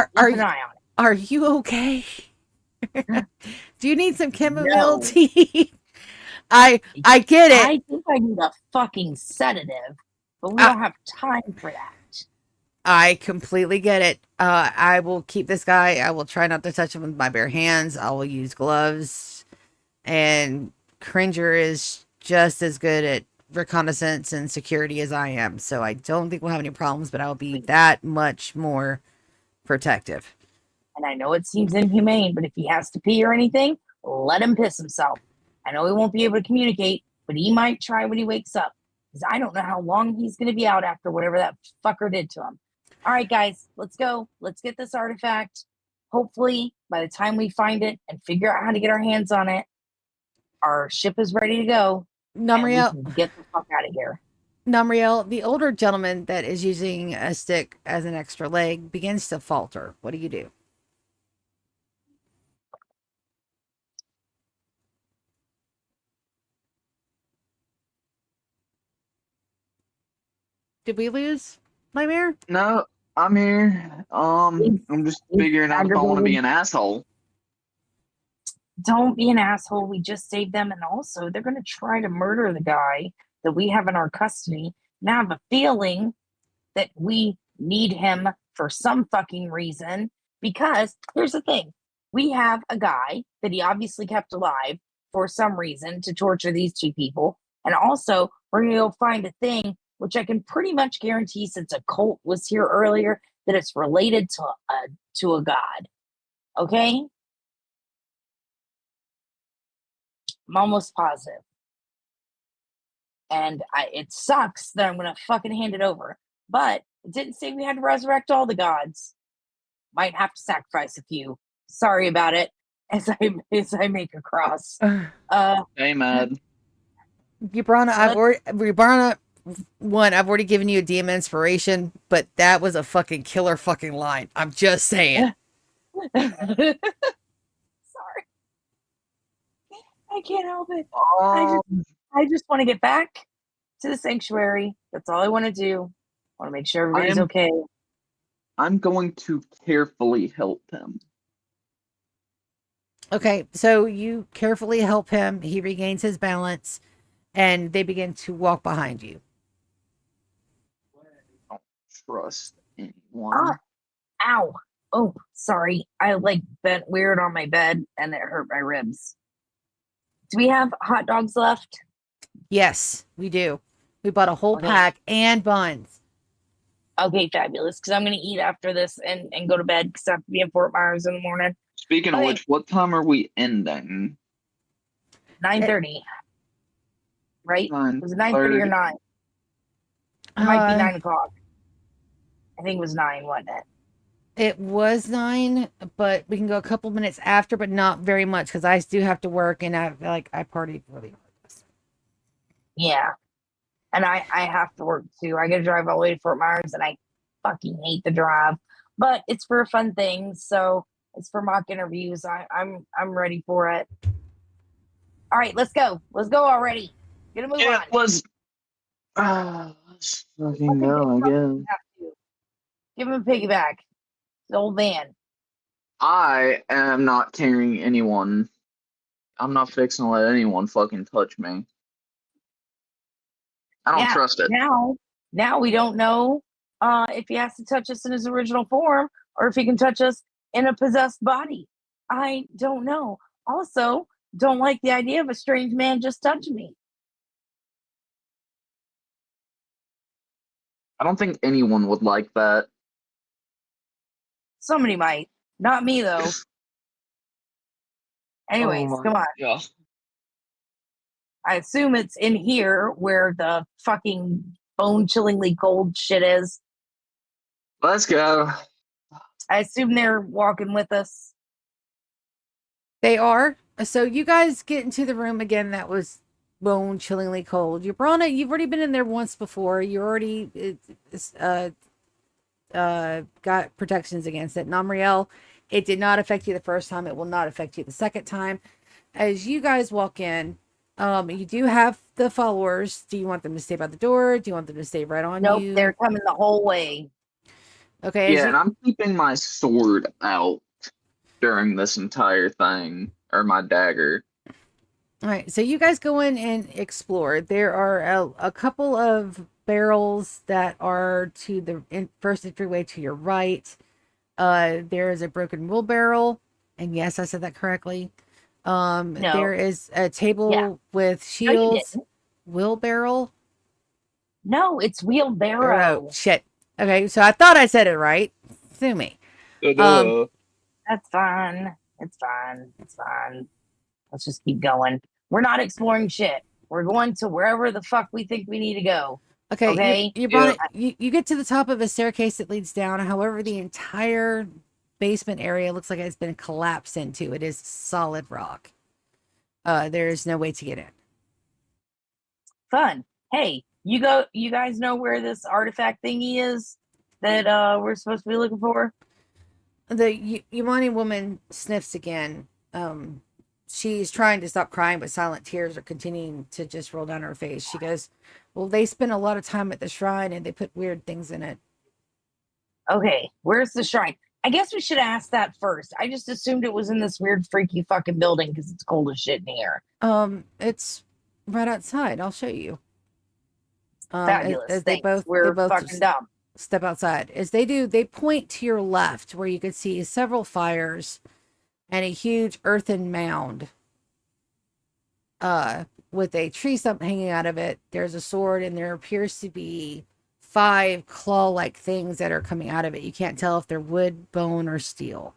keep an eye on it. Are you okay? Do you need some chamomile No. tea? I get it. I think I need a fucking sedative, but we don't have time for that. I completely get it. I will keep this guy. I will try not to touch him with my bare hands. I will use gloves. And Cringer is just as good at reconnaissance and security as I am. So I don't think we'll have any problems, but I'll be that much more protective. And I know it seems inhumane, but if he has to pee or anything, let him piss himself. I know he won't be able to communicate, but he might try when he wakes up. Because I don't know how long he's going to be out after whatever that fucker did to him. All right, guys, let's go. Let's get this artifact. Hopefully, by the time we find it and figure out how to get our hands on it, our ship is ready to go. Numriel, and we can get the fuck out of here. Numriel, the older gentleman that is using a stick as an extra leg begins to falter. What do you do? Did we lose Nightmare? No, I'm here. I'm just figuring out if I want to be an asshole. Don't be an asshole. We just saved them. And also, they're going to try to murder the guy that we have in our custody. Now I have a feeling that we need him for some fucking reason. Because here's the thing. We have a guy that he obviously kept alive for some reason to torture these two people. And also, we're going to go find a thing, which I can pretty much guarantee, since a cult was here earlier, that it's related to a god. Okay? I'm almost positive. And it sucks that I'm going to fucking hand it over. But it didn't say we had to resurrect all the gods. Might have to sacrifice a few. Sorry about it. As I make a cross. Hey, Mad. Ubrana, I've already given you a DM inspiration, but that was a fucking killer fucking line. I'm just saying. Sorry. I can't help it. I just want to get back to the sanctuary. That's all I want to do. I want to make sure everybody's okay. I'm going to carefully help him. Okay, so you carefully help him. He regains his balance, and they begin to walk behind you. I don't trust anyone. Ow. Oh, sorry. I bent weird on my bed, and it hurt my ribs. Do we have hot dogs left? Yes, we do. We bought a whole pack and buns. Okay, fabulous. Because I'm going to eat after this and go to bed because I have to be in Fort Myers in the morning. Speaking of which, what time are we ending? 9:30. Right? 9:30. Was it 9:30 or 9? It might be 9 o'clock. I think it was 9, wasn't it? It was 9, but we can go a couple minutes after, but not very much because I do have to work and I partied really hard. Yeah. And I have to work too. I got to drive all the way to Fort Myers and I fucking hate the drive. But it's for a fun thing, so it's for mock interviews. I'm ready for it. All right, let's go. Let's go already. Get a move on. Let's fucking go, I guess. Give him a piggyback. The old man. I am not carrying anyone. I'm not fixing to let anyone fucking touch me. I don't Yeah. trust it. Now we don't know if he has to touch us in his original form or if he can touch us in a possessed body. I don't know. Also, don't like the idea of a strange man just touching me. I don't think anyone would like that. Somebody might. Not me, though. Anyways, Oh my come on. god. I assume it's in here where the fucking bone chillingly cold shit is. Let's go. I assume they're walking with us. They are. So you guys get into the room again that was bone chillingly cold. You've already been in there once before. You already got protections against it. Namriel, it did not affect you the first time. It will not affect you the second time. As you guys walk in, you do have the followers. Do you want them to stay by the door? Do you want them to stay right on Nope, you? they're coming the whole way. Okay, as Yeah, you and I'm keeping my sword out during this entire thing, or my dagger. all right, so you guys go in and explore. There are a couple of barrels that are to the first entryway to your right. There is a broken wheelbarrow, and yes, I said that correctly. No. There is a Yeah. table with No, you shields. didn't. Wheelbarrow. No, it's Oh wheelbarrow. shit. Okay, so I thought I said it right. Sue me. Um, Duh. That's fine. It's fine. It's fine. Let's just keep going. We're not exploring shit. We're going to wherever the fuck we think we need to go. okay, Okay? you brought Yep. it. You get to the top of a staircase that leads down. However, the entire basement area looks like it's been collapsed into. It is solid rock. There is no way to get in. Fun. Hey, you guys know where this artifact thingy is that we're supposed to be looking for? The Yamani woman sniffs again. She's trying to stop crying, but silent tears are continuing to just roll down her face. She goes, "Well, they spent a lot of time at the shrine, and they put weird things in it." Okay, where's the shrine? I guess we should ask that first. I just assumed it was in this weird, freaky fucking building because it's cold as shit in here. It's right outside. I'll show you. Fabulous. As Thanks. they We're both fucking dumb. step outside. As they do, they point to your left, where you could see several fires and a huge earthen mound. With a tree stump hanging out of it. There's a sword, and there appears to be 5 claw-like things that are coming out of it. You can't tell if they're wood, bone, or steel.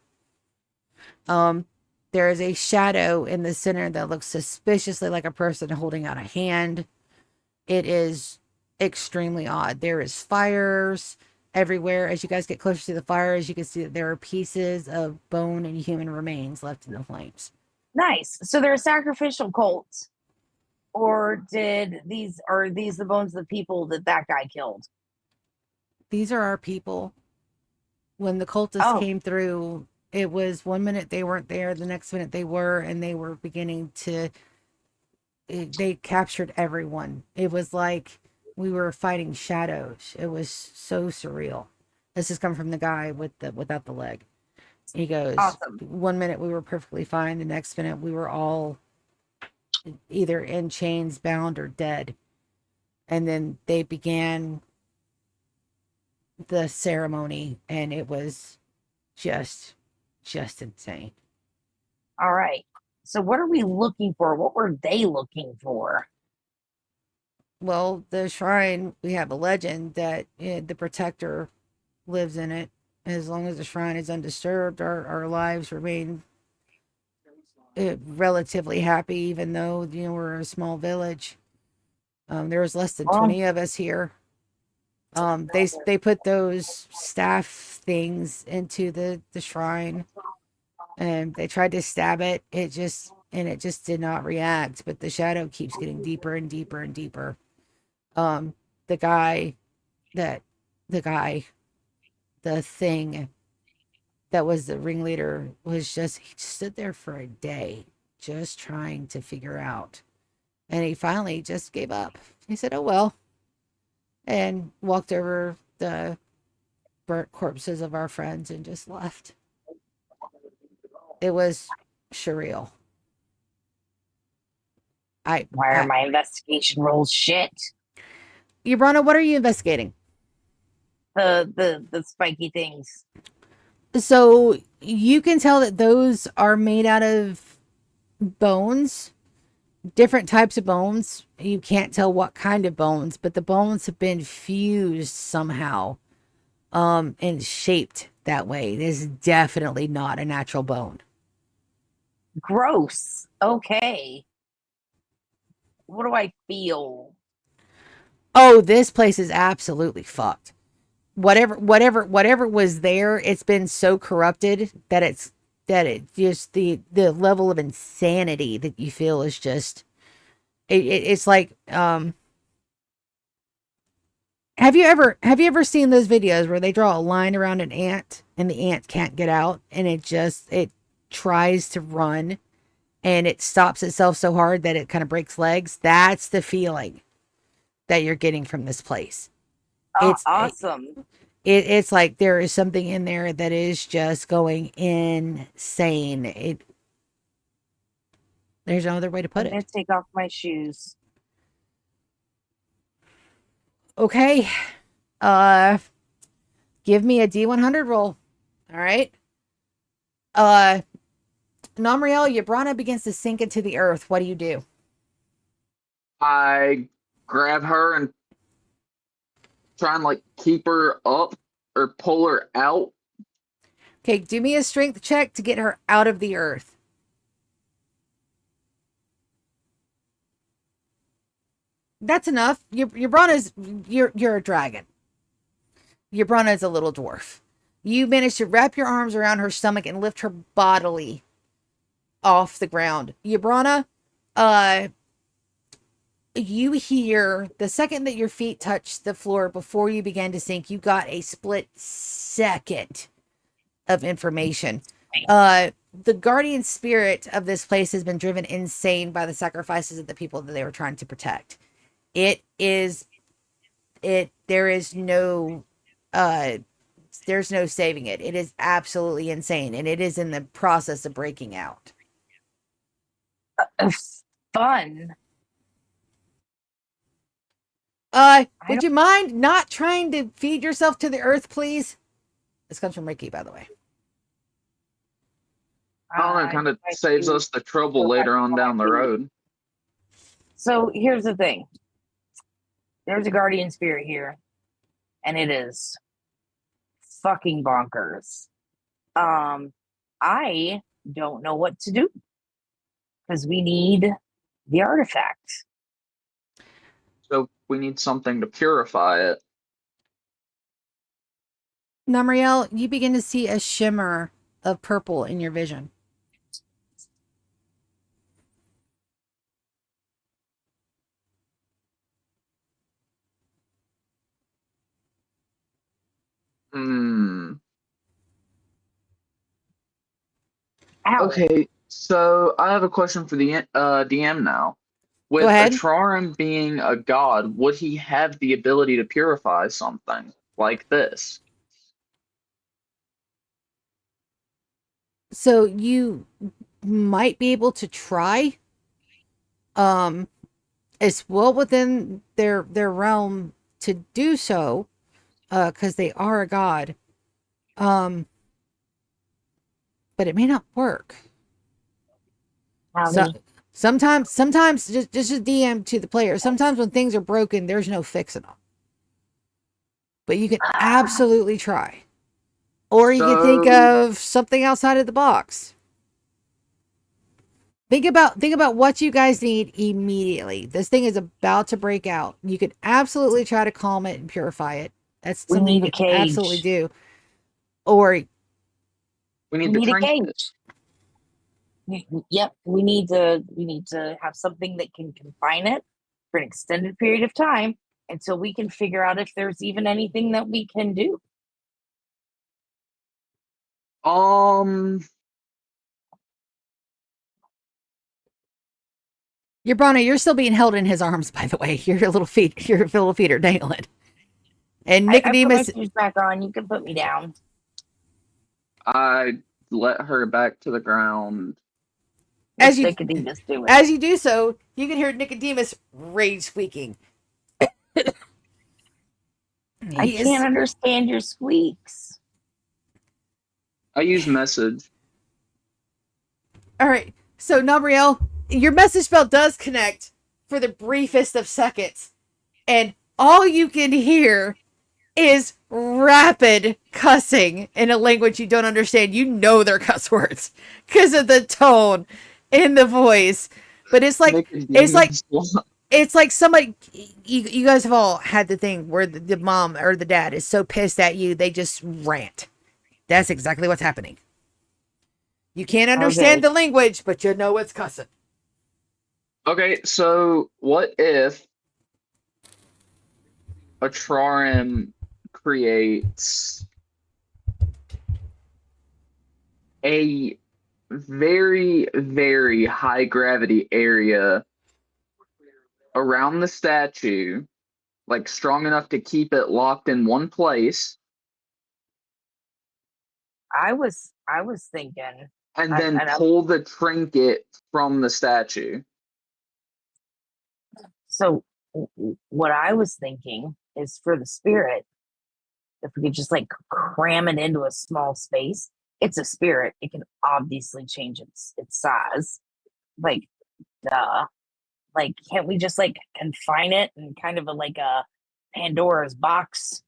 There is a shadow in the center that looks suspiciously like a person holding out a hand. It is extremely odd. There is fires everywhere. As you guys get closer to the fires, you can see that there are pieces of bone and human remains left in the flames. Nice. So they're a sacrificial cult. Or are these the bones of the people that guy killed? These are our people. When the cultists Oh, came through, it was one minute they weren't there, the next minute they were, and they were beginning to. They captured everyone. It was like we were fighting shadows. It was so surreal. This is coming from the guy without the leg. He goes, awesome. one minute we were perfectly fine, the next minute we were all either in chains, bound, or dead. And then they began the ceremony, and it was just insane. All right. So what are we looking for? What were they looking for? Well, the shrine, we have a legend that the protector lives in it. As long as the shrine is undisturbed, our lives remain relatively happy, even though we're a small village. There was less than Well, 20 of us here. They put those staff things into the shrine, and they tried to stab it. It just did not react. But the shadow keeps getting deeper and deeper and deeper. Um, the guy that the guy the thing that was the ringleader was just he stood there for a day just trying to figure out, and he finally just gave up. He said, "Oh well," and walked over burnt corpses of our friends and just left. It was surreal. Why are my investigation rolls shit? Yabrana, what are you investigating? The spiky things. So you can tell that those are made out of bones, different types of bones. You can't tell what kind of bones, but the bones have been fused somehow, and shaped that way. This is definitely not a natural bone. Gross. Okay. What do I feel? Oh, this place is absolutely fucked. Whatever was there, it's been so corrupted that it just the level of insanity that you feel is just it's like have you ever seen those videos where they draw a line around an ant and the ant can't get out and it tries to run and it stops itself so hard that it kind of breaks legs? That's the feeling that you're getting from this place. Oh, It's awesome. it's like there is something in there that is just going insane. There's no other way to put I'm gonna it. take off my shoes. Okay. Give me a D100 roll. All right. Namriel, Yabrana begins to sink into the earth. What do you do? I grab her and try and like keep her up or pull her out. Okay, do me a strength check to get her out of the earth. That's enough. Yabrana's you're a dragon. Yabrana is a little dwarf. You manage to wrap your arms around her stomach and lift her bodily off the ground. Yabrana, you hear the second that your feet touch the floor before you began to sink, you got a split second of information. The guardian spirit of this place has been driven insane by the sacrifices of the people that they were trying to protect. There is no there's no saving it. It is absolutely insane and it is in the process of breaking out. Fun. Would you mind not trying to feed yourself to the earth, please? This comes from Ricky, by the way. I don't know, kind of saves us the trouble later on down the road. So here's the thing. There's a guardian spirit here, and it is fucking bonkers. I don't know what to do because we need the artifact. So we need something to purify it. Namriel, you begin to see a shimmer of purple in your vision. Hmm. Ow. Okay, so I have a question for the DM now. With Go ahead. Atraran being a god, would he have the ability to purify something like this? So you might be able to try. It's well within their realm to do so, because they are a god. But it may not work. So, sometimes just a DM to the player. Sometimes when things are broken, there's no fixing them. But you can absolutely try. Or you can think of something outside of the box. Think about what you guys need immediately. This thing is about to break out. You can absolutely try to calm it and purify it. That's something you can absolutely do. Or we need a cage. Yep, we need to have something that can confine it for an extended period of time until we can figure out if there's even anything that we can do. Yabrana, you're still being held in his arms, by the way. Your little feet are dangling. And I put my Nicodemus, shoes back on. You can put me down. I let her back to the ground. as What's you Nicodemus doing? as you do so, you can hear Nicodemus rage squeaking. I He can't is understand your squeaks. I use message. all right. So Nabriel, your message spell does connect for the briefest of seconds, and all you can hear is rapid cussing in a language you don't understand. You know they're cuss words because of the tone in the voice. But it's like Nicodemus. it's like somebody you guys have all had the thing where the mom or the dad is so pissed at you they just rant. That's exactly what's happening. You can't understand Okay. the language, but you know it's cussing. Okay, so what if a Atrarim creates a very, very high gravity area around the statue, like strong enough to keep it locked in one place, I was thinking, and then and pull the trinket from the statue? so what I was thinking is for the spirit, if we could just like cram it into a small space. It's a spirit. It can obviously change its size. Like, duh. Like, can't we just like confine it in kind of like a Pandora's box?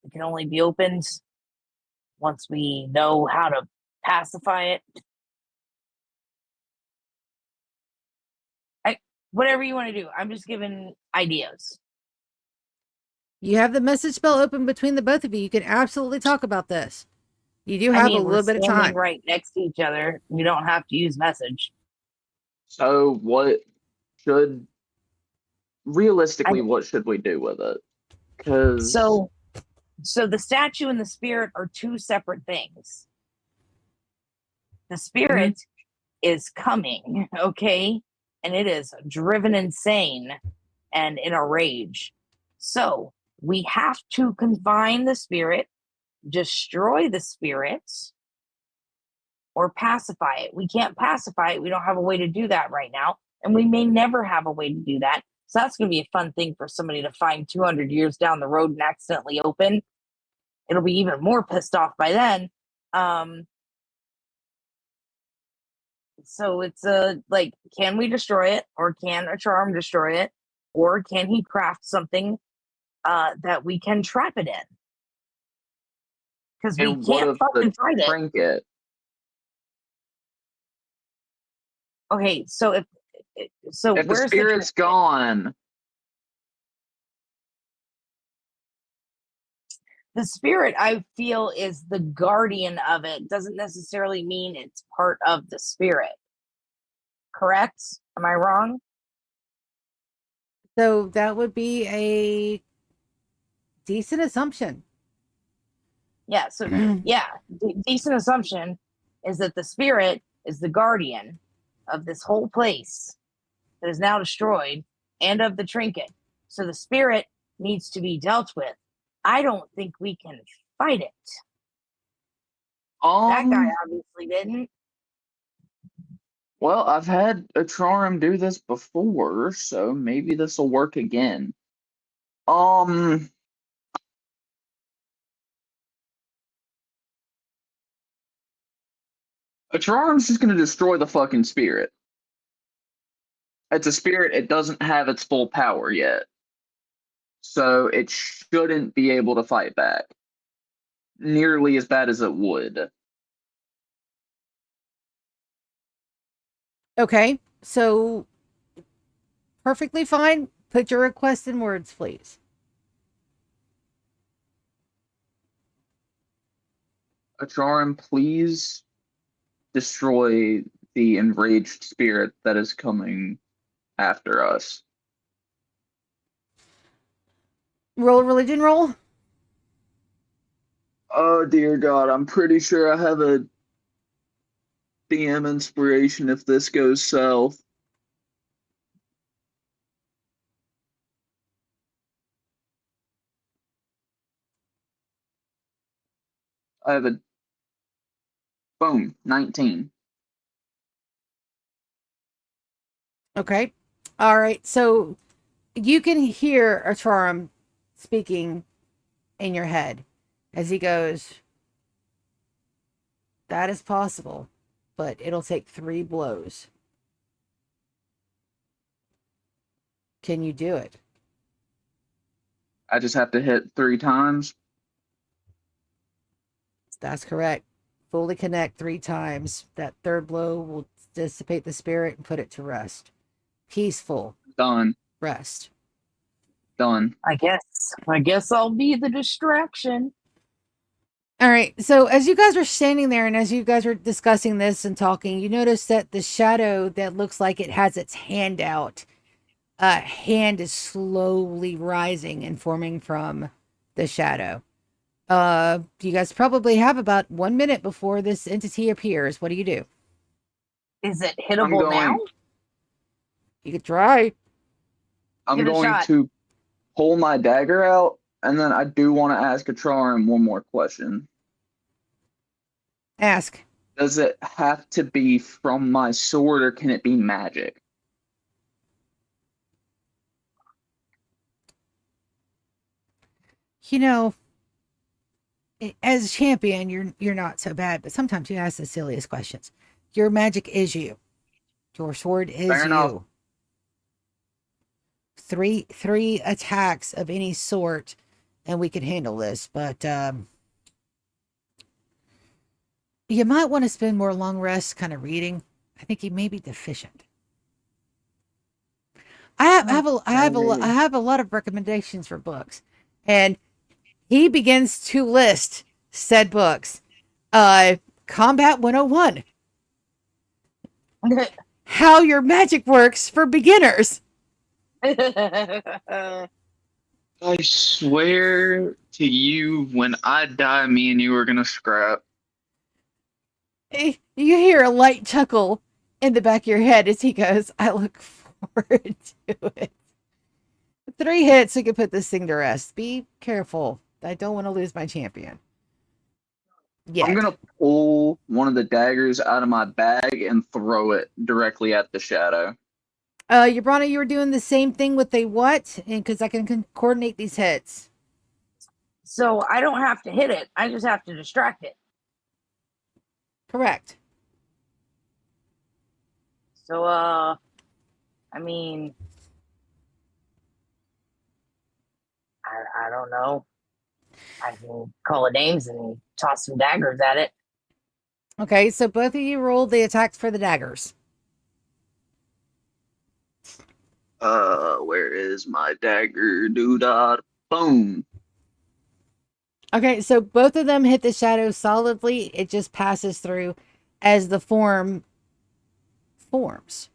It can only be opened once we know how to pacify it. Whatever you want to do. I'm just giving ideas. You have the message spell open between the both of you. You can absolutely talk about this. You do I have a mean, we're little bit of standing time. right next to each other. We don't have to use message. So what should I, realistically what should we do with it? Because so the statue and the spirit are two separate things. The spirit is coming, okay? And it is driven insane and in a rage. So we have to confine the spirit, destroy the spirit, or pacify it. We can't pacify it. We don't have a way to do that right now. And we may never have a way to do that. So that's going to be a fun thing for somebody to find 200 years down the road and accidentally open. It'll be even more pissed off by then. So it's like, can we destroy it, or can a charm destroy it, or can he craft something that we can trap it in? Because we and what can't of the fucking fight it. trinket? Okay, so If the where's the spirit's gone, the spirit? I feel is the guardian of it. Doesn't necessarily mean it's part of the spirit. Correct? Am I wrong? So that would be a decent assumption. Yeah. So yeah, decent assumption is that the spirit is the guardian of this whole place that is now destroyed and of the trinket. So the spirit needs to be dealt with. I don't think we can fight it. That guy obviously didn't. well, I've had Atrarim do this before, so maybe this will work again. Um, Atrarim's just gonna destroy the fucking spirit. It's a spirit, it doesn't have its full power yet. So it shouldn't be able to fight back nearly as bad as it would. Okay, so perfectly fine. Put your request in words, please. Acharim, please destroy the enraged spirit that is coming after us. Roll religion roll. Oh dear God, I'm pretty sure I have a DM inspiration if this goes south. I have a boom, 19. Okay. All right. So you can hear Acharum speaking in your head as he goes, that is possible, but it'll take 3 blows. Can you do it? I just have to hit 3 times. That's correct. Fully connect 3 times. That third blow will dissipate the spirit and put it to rest. Peaceful Done. rest. Done. I guess I'll be the distraction. All right. So as you guys are standing there and as you guys are discussing this and talking, you notice that the shadow that looks like it has its hand out, hand is slowly rising and forming from the shadow. You guys probably have about 1 minute before this entity appears. What do you do? Is it I'm hittable now? going. You could try. I'm Give it a going shot. to pull my dagger out, and then I do want to ask Acharum one more question. Ask. Does it have to be from my sword, or can it be magic? You know, as a champion, you're not so bad, but sometimes you ask the silliest questions. Your magic is you. Your sword is Fair enough. you. Three attacks of any sort, and we can handle this. But you might want to spend more long rests, kind of reading. I think you may be deficient. I have a lot of recommendations for books, and he begins to list said books. Combat 101. How your magic works for beginners. I swear to you, when I die, me and you are gonna scrap. You hear a light chuckle in the back of your head as he goes, I look forward to it. 3 hits, we can put this thing to rest. Be careful. I don't want to lose my champion. I'm Yet. gonna pull one of the daggers out of my bag and throw it directly at the shadow. Yabrana, you were doing the same thing with a what? And because I can coordinate these hits. So I don't have to hit it. I just have to distract it. Correct. So, I mean, I don't know. I can call it names and toss some daggers at it. Okay, so both of you roll the attacks for the daggers. Where is my dagger? Doodah. Boom. Okay, so both of them hit the shadow solidly. It just passes through as the form forms.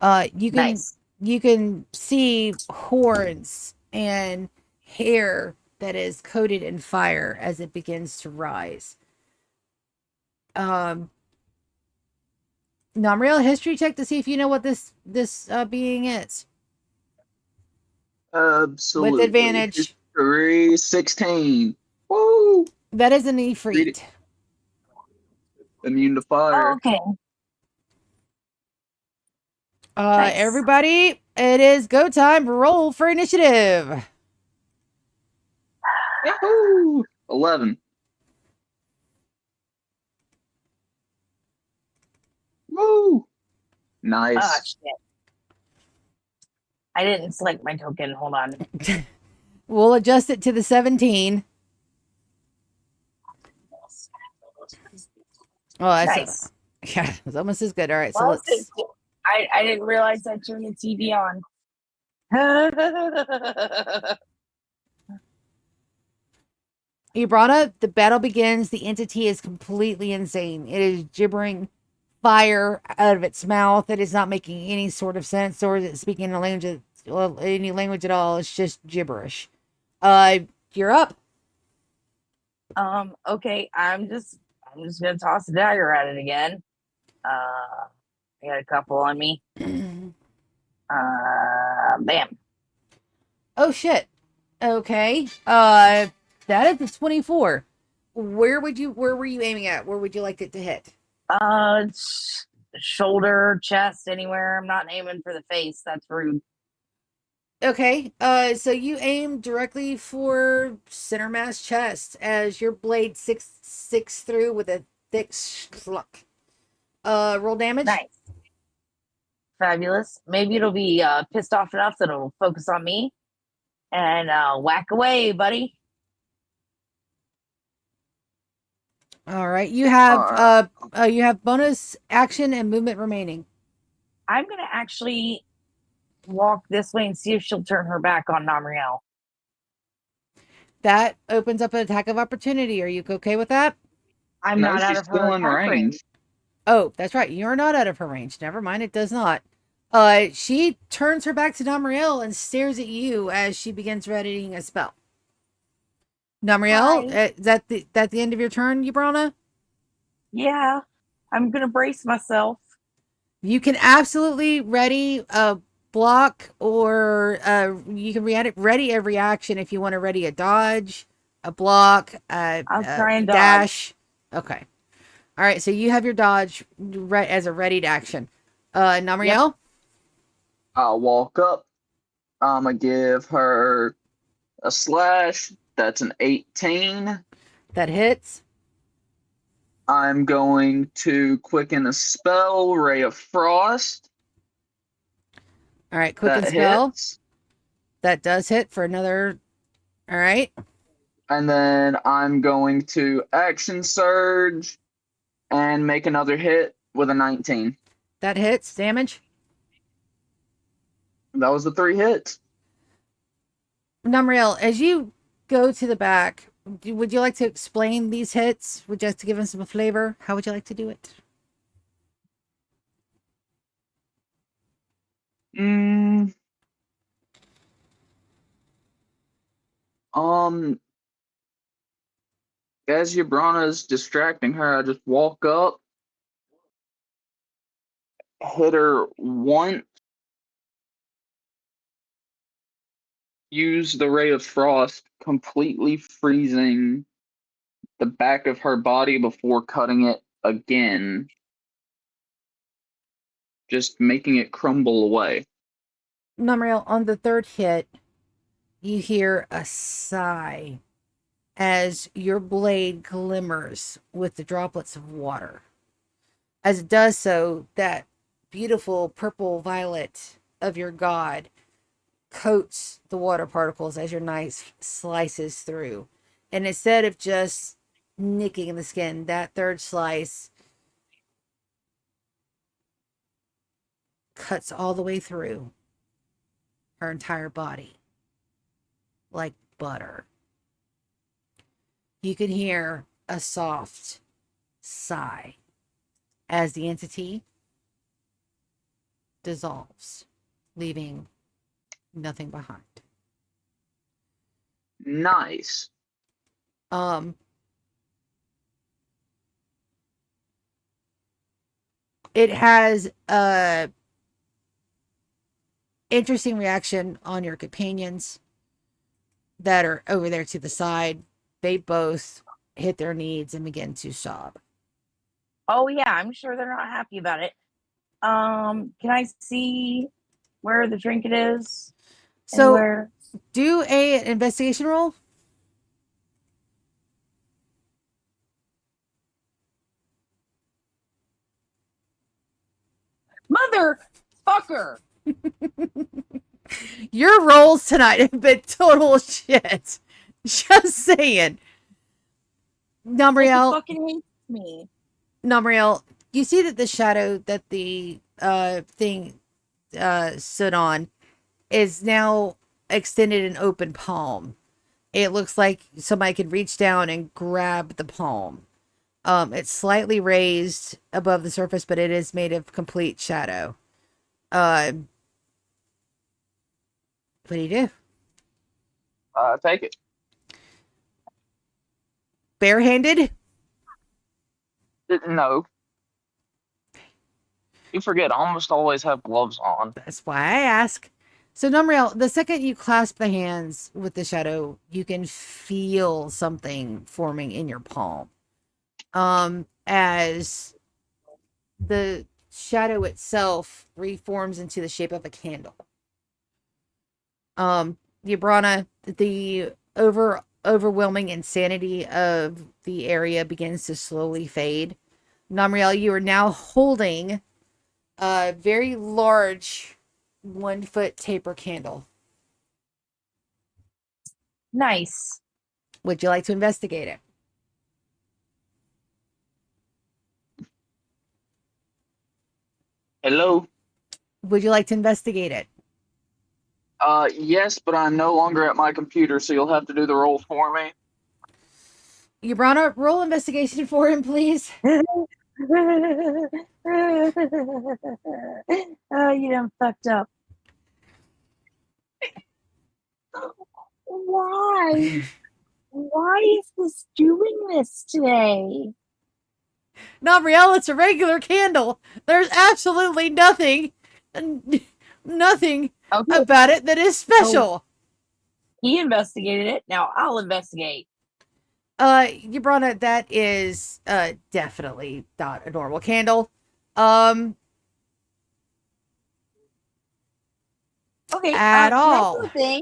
You can Nice. you can see horns and hair that is coated in fire as it begins to rise. Non-real history check to see if you know what this being is. Absolutely. With advantage. 16. Woo! That is an Read Ifrit. it. Immune to fire. Oh, okay. Nice. Everybody, it is go time. Roll for initiative. Yahoo! 11. Woo! Nice. Oh, shit. I didn't select my token. Hold on. We'll adjust it to the 17. Oh, that's Nice. yeah, it's almost as good. All right, so Well, let's. I didn't realize I turned the TV on. Ibrana, the battle begins. The entity is completely insane. It is gibbering fire out of its mouth. It is not making any sort of sense, or is it speaking a language, any language at all. It's just gibberish. You're up. Okay, I'm just gonna toss a dagger at it again. I got a couple on me. Bam. Oh shit. Okay. That is a 24. Where were you aiming at? Where would you like it to hit? Shoulder, chest, anywhere. I'm not aiming for the face. That's rude. Okay, so you aim directly for center mass chest as your blade six through with a thick slunk. Roll damage. Nice. Fabulous. Maybe it'll be pissed off enough that it'll focus on me and whack away, buddy. All right, Alright. you have bonus action and movement remaining. I'm gonna actually walk this way and see if she'll turn her back on Namriel. That opens up an attack of opportunity. Are you okay with that? I'm No, not out she's of her still in attack range. range. Oh, that's right. You're not out of her range. Never mind, it does not. She turns her back to Namriel and stares at you as she begins readying a spell. Namriel, Hi. is that the end of your turn, Ubrana? Yeah, I'm gonna brace myself. You can absolutely ready a block, or you can ready a reaction if you want to ready a dodge, a block, I'll try and dodge. dash. Okay. All right. So you have your dodge as a readied action. Namriel, I'll walk up. I'm gonna give her a slash. That's an 18. that hits. I'm going to quicken a spell, Ray of Frost. All right. Quicken That spell. hits. That does hit for another. All right. And then I'm going to action surge and make another hit with a 19. That hits. Damage. That was the 3 hits. Namriel, as you go to the back, would you like to explain these hits? Would you like to give them some flavor? How would you like to do it? Mm, um, as Yabrana's distracting her, I just walk up, hit her once, use the Ray of Frost, completely freezing the back of her body before cutting it again, just making it crumble away. Namriel, on the third hit, you hear a sigh as your blade glimmers with the droplets of water. As it does so, that beautiful purple violet of your god coats the water particles as your knife slices through. And instead of just nicking the skin, that third slice cuts all the way through her entire body like butter. You can hear a soft sigh as the entity dissolves, leaving nothing behind. Nice. It has a interesting reaction on your companions that are over there to the side. They both hit their knees and begin to sob. Oh yeah, I'm sure they're not happy about it. Can I see where the trinket is? So Anywhere? do a investigation roll. Motherfucker! Your rolls tonight have been total shit. Just saying. Namriel, Fucking hates me. Namriel, you see that the shadow that the thing stood on is now extended an open palm. It looks like somebody could reach down and grab the palm. It's slightly raised above the surface, but it is made of complete shadow. What do you do? Take it. Barehanded? No. You forget, I almost always have gloves on. That's why I ask. So, Numriel, the second you clasp the hands with the shadow, you can feel something forming in your palm. As the shadow itself reforms into the shape of a candle. Yabrana, the overwhelming insanity of the area begins to slowly fade. Namriel, you are now holding a very large 1 foot taper candle. Nice. Would you like to investigate it? Hello? Would you like to investigate it? Yes, but I'm no longer at my computer, so you'll have to do the roll for me. Yabrana, roll investigation for him, please. Oh, you done fucked up. Why? Why is this doing this today? Namriel, it's a regular candle. There's absolutely nothing Okay, about it that is special. he investigated it. Now I'll investigate. Yabrana, that is definitely not a normal candle. Okay, At can I do all. a thing?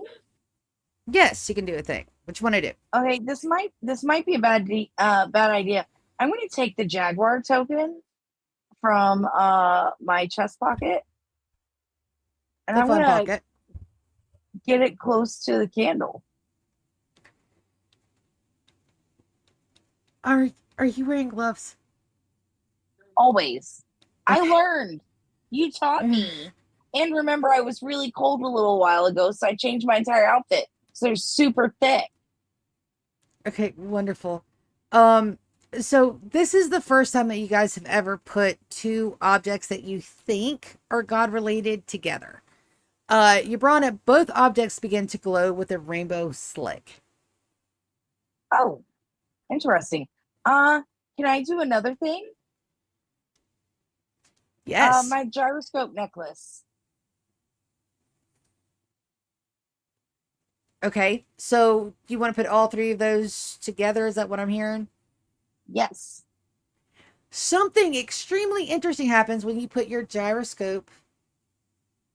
Yes, you can do a thing. What you want to do? Okay, this might be a bad idea. I'm going to take the Jaguar token from my chest pocket, and The I'm fun going to pocket. get it close to the candle. Are you wearing gloves? Always. I Okay. learned. You taught me. And remember, I was really cold a little while ago, so I changed my entire outfit. So they're super thick. Okay, wonderful. So this is the first time that you guys have ever put two objects that you think are God related together. Yabrana, both objects begin to glow with a rainbow slick. Oh, interesting. Can I do another thing? Yes. My gyroscope necklace. Okay. So you want to put all three of those together? Is that what I'm hearing? Yes. Something extremely interesting happens when you put your gyroscope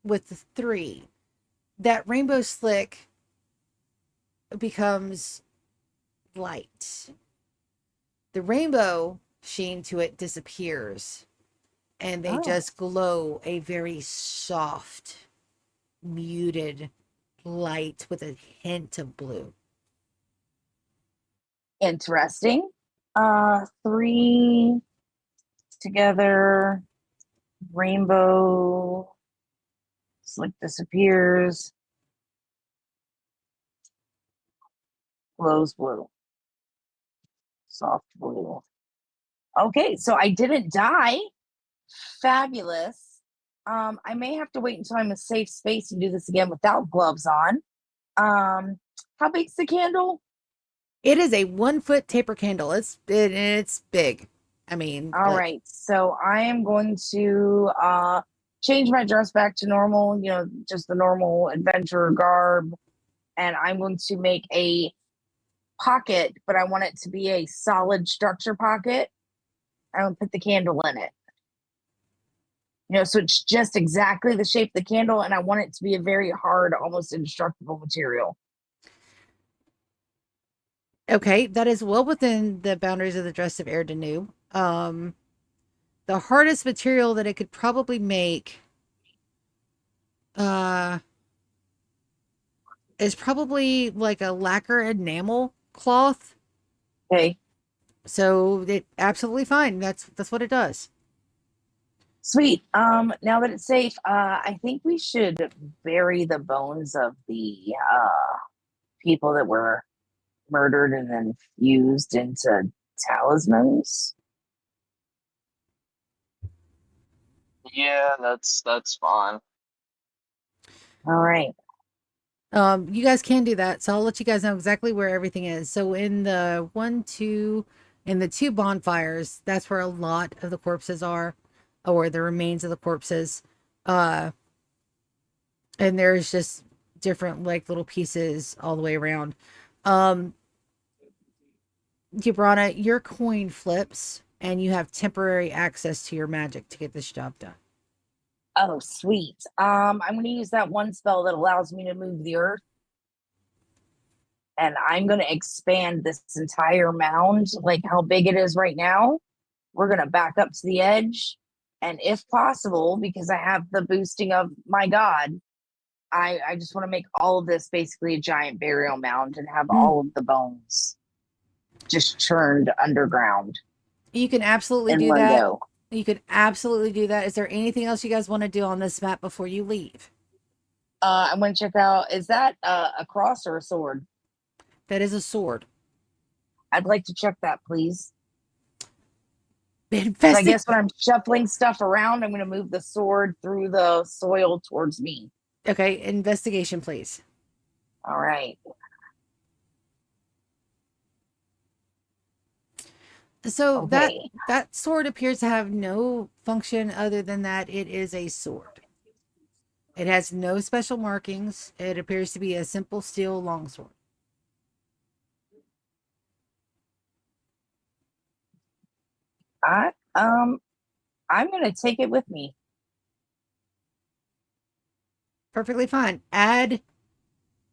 with the three. That rainbow slick becomes light. The rainbow sheen to it disappears, and they Oh, just glow a very soft, muted light with a hint of blue. interesting. Three together. Rainbow. Slick disappears. Glows blue. Soft blue. Okay, so I didn't die. Fabulous. I may have to wait until I'm in a safe space and do this again without gloves on. How big's the candle? It is a 1 foot taper candle. It's big. I mean, All like, right, so I am going to change my dress back to normal, just the normal adventurer garb, and I'm going to make a pocket, but I want it to be a solid structure pocket. I'm going to put the candle in it. So it's just exactly the shape of the candle, and I want it to be a very hard, almost indestructible material. okay, that is well within the boundaries of the dress of Air Danu. The hardest material that it could probably make uh is probably like a lacquer enamel cloth. Okay, So it absolutely fine. That's what it does. sweet. Now that it's safe, I think we should bury the bones of the people that were murdered and then fused into talismans. Yeah, that's fine. All right. You guys can do that. So I'll let you guys know exactly where everything is. So in the in the two bonfires, that's where a lot of the corpses are, or the remains of the corpses. Uh, And there's just different like little pieces all the way around. Um, Gibrana, your coin flips and you have temporary access to your magic to get this job done. Oh, sweet. I'm going to use that one spell that allows me to move the earth, and I'm going to expand this entire mound, like how big it is right now. We're going to back up to the edge, and if possible, because I have the boosting of my god, I just want to make all of this basically a giant burial mound and have all of the bones just churned underground You can absolutely in do one that. go. You could absolutely do that. Is there anything else you guys want to do on this map before you leave? I'm going to check out, is that a cross or a sword? That is a sword. I'd like to check that, please. So I Investigate. guess when I'm shuffling stuff around, I'm going to move the sword through the soil towards me. Okay, investigation, please. All right. So Okay. that sword appears to have no function other than that it is a sword. It has no special markings. It appears to be a simple steel longsword. I'm going to take it with me. Perfectly fine. Add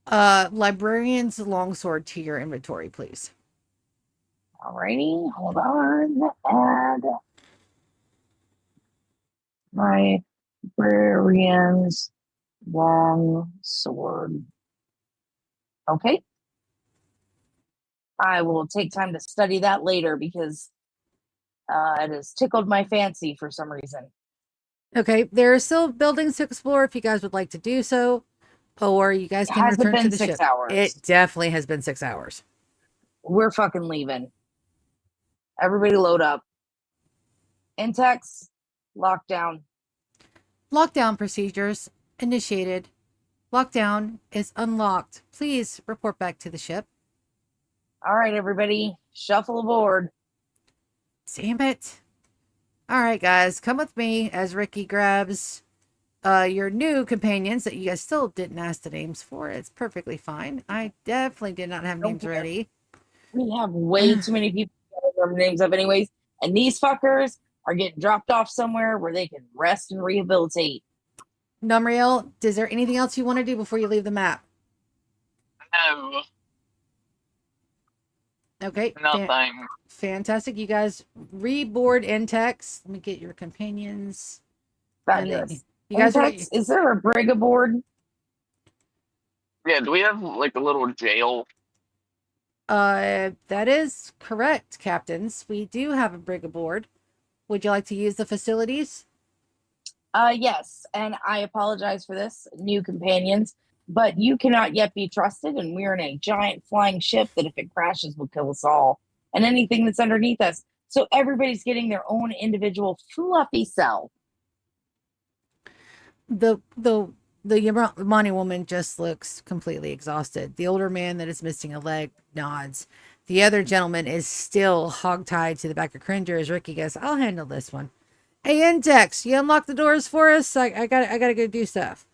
librarian's longsword to your inventory, please. Alrighty, hold on. Add librarian's long sword. Okay. I will take time to study that later because it has tickled my fancy for some reason. Okay, there are still buildings to explore if you guys would like to do so, or you guys It can hasn't return to been the 6 ship. hours. It definitely has been 6 hours. We're fucking leaving. Everybody load up. Intex, lockdown. Lockdown procedures initiated. Lockdown is unlocked. Please report back to the ship. All right, everybody, shuffle aboard. Damn it. All right, guys, come with me as Ricky grabs your new companions that you guys still didn't ask the names for. It's perfectly fine. I definitely did not have Don't names care. ready. We have way too many people to remember names of, anyways. And these fuckers are getting dropped off somewhere where they can rest and rehabilitate. Numriel, is there anything else you want to do before you leave the map? No, Okay, nothing. fantastic. You guys reboard Intex. Let me get your companions. And then Fabulous. you guys are Intex, is there a brig aboard? Yeah, do we have like a little jail? that is correct, captains. We do have a brig aboard. Would you like to use the facilities? Yes, and I apologize for this, new companions, but you cannot yet be trusted, and we're in a giant flying ship that, if it crashes, will kill us all and anything that's underneath us. So everybody's getting their own individual fluffy cell. The Yamani woman just looks completely exhausted. The older man that is missing a leg nods. The other gentleman is still hogtied to the back of Cringer as Ricky goes, I'll handle this one. Hey, Intex, you unlock the doors for us? I gotta go do stuff.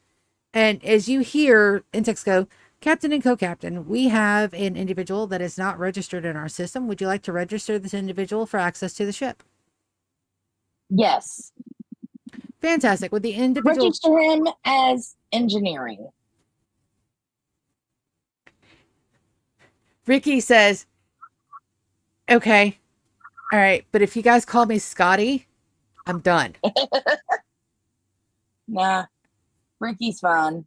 And as you hear Intex go, Captain and co-captain, we have an individual that is not registered in our system. Would you like to register this individual for access to the ship? Yes. Fantastic. With the individual Register him as engineering. Ricky says, okay, all right, but if you guys call me Scotty, I'm done. Nah, Ricky's fine.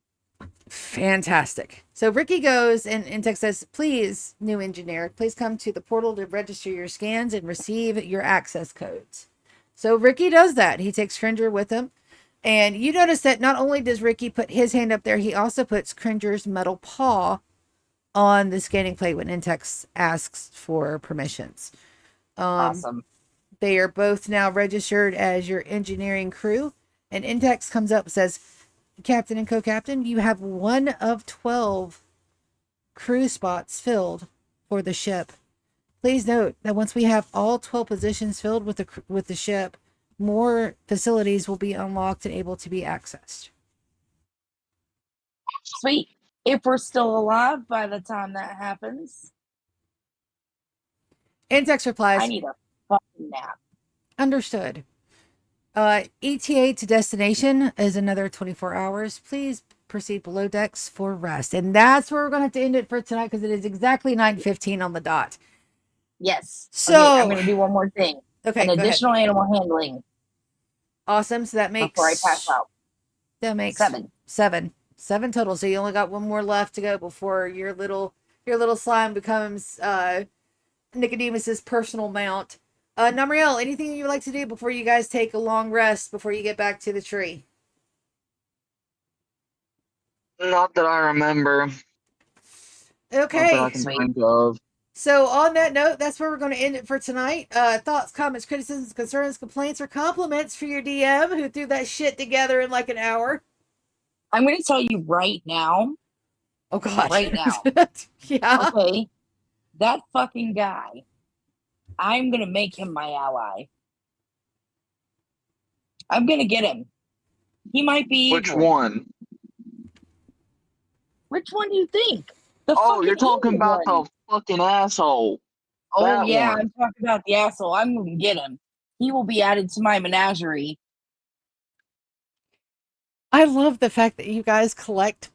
Fantastic. So Ricky goes and Intex says, please, new engineer, please come to the portal to register your scans and receive your access codes. So Ricky does that. He takes Cringer with him. And you notice that not only does Ricky put his hand up there, he also puts Cringer's metal paw on the scanning plate when Intex asks for permissions. Awesome. They are both now registered as your engineering crew. And Intex comes up and says, Captain and co-captain, you have one of 12 crew spots filled for the ship. Please note that once we have all 12 positions filled with the ship, more facilities will be unlocked and able to be accessed. Sweet. If we're still alive by the time that happens, Intex I replies, need a fucking nap. understood. ETA to destination is another 24 hours. Please proceed below decks for rest. And that's where we're going to have to end it for tonight because it is exactly 9:15 on the dot. Yes. So, okay, I'm going to do one more thing. Okay, An go ahead. additional animal handling Awesome. So that makes before I pass out. That makes 7. Seven total. So you only got one more left to go before your little slime becomes Nicodemus's personal mount. Namriel, anything you would like to do before you guys take a long rest before you get back to the tree? Not that I remember. Not that I Okay. can think of. So on that note, that's where we're going to end it for tonight. Thoughts, comments, criticisms, concerns, complaints, or compliments for your DM who threw that shit together in like an hour. I'm going to tell you right now. Oh God. Right now. Yeah. Okay. That fucking guy. I'm going to make him my ally. I'm going to get him. He might be Which evil. one? Which one do you think? You're talking about one. the fucking asshole. Oh, that yeah, one. I'm talking about the asshole. I'm going to get him. He will be added to my menagerie. I love the fact that you guys collect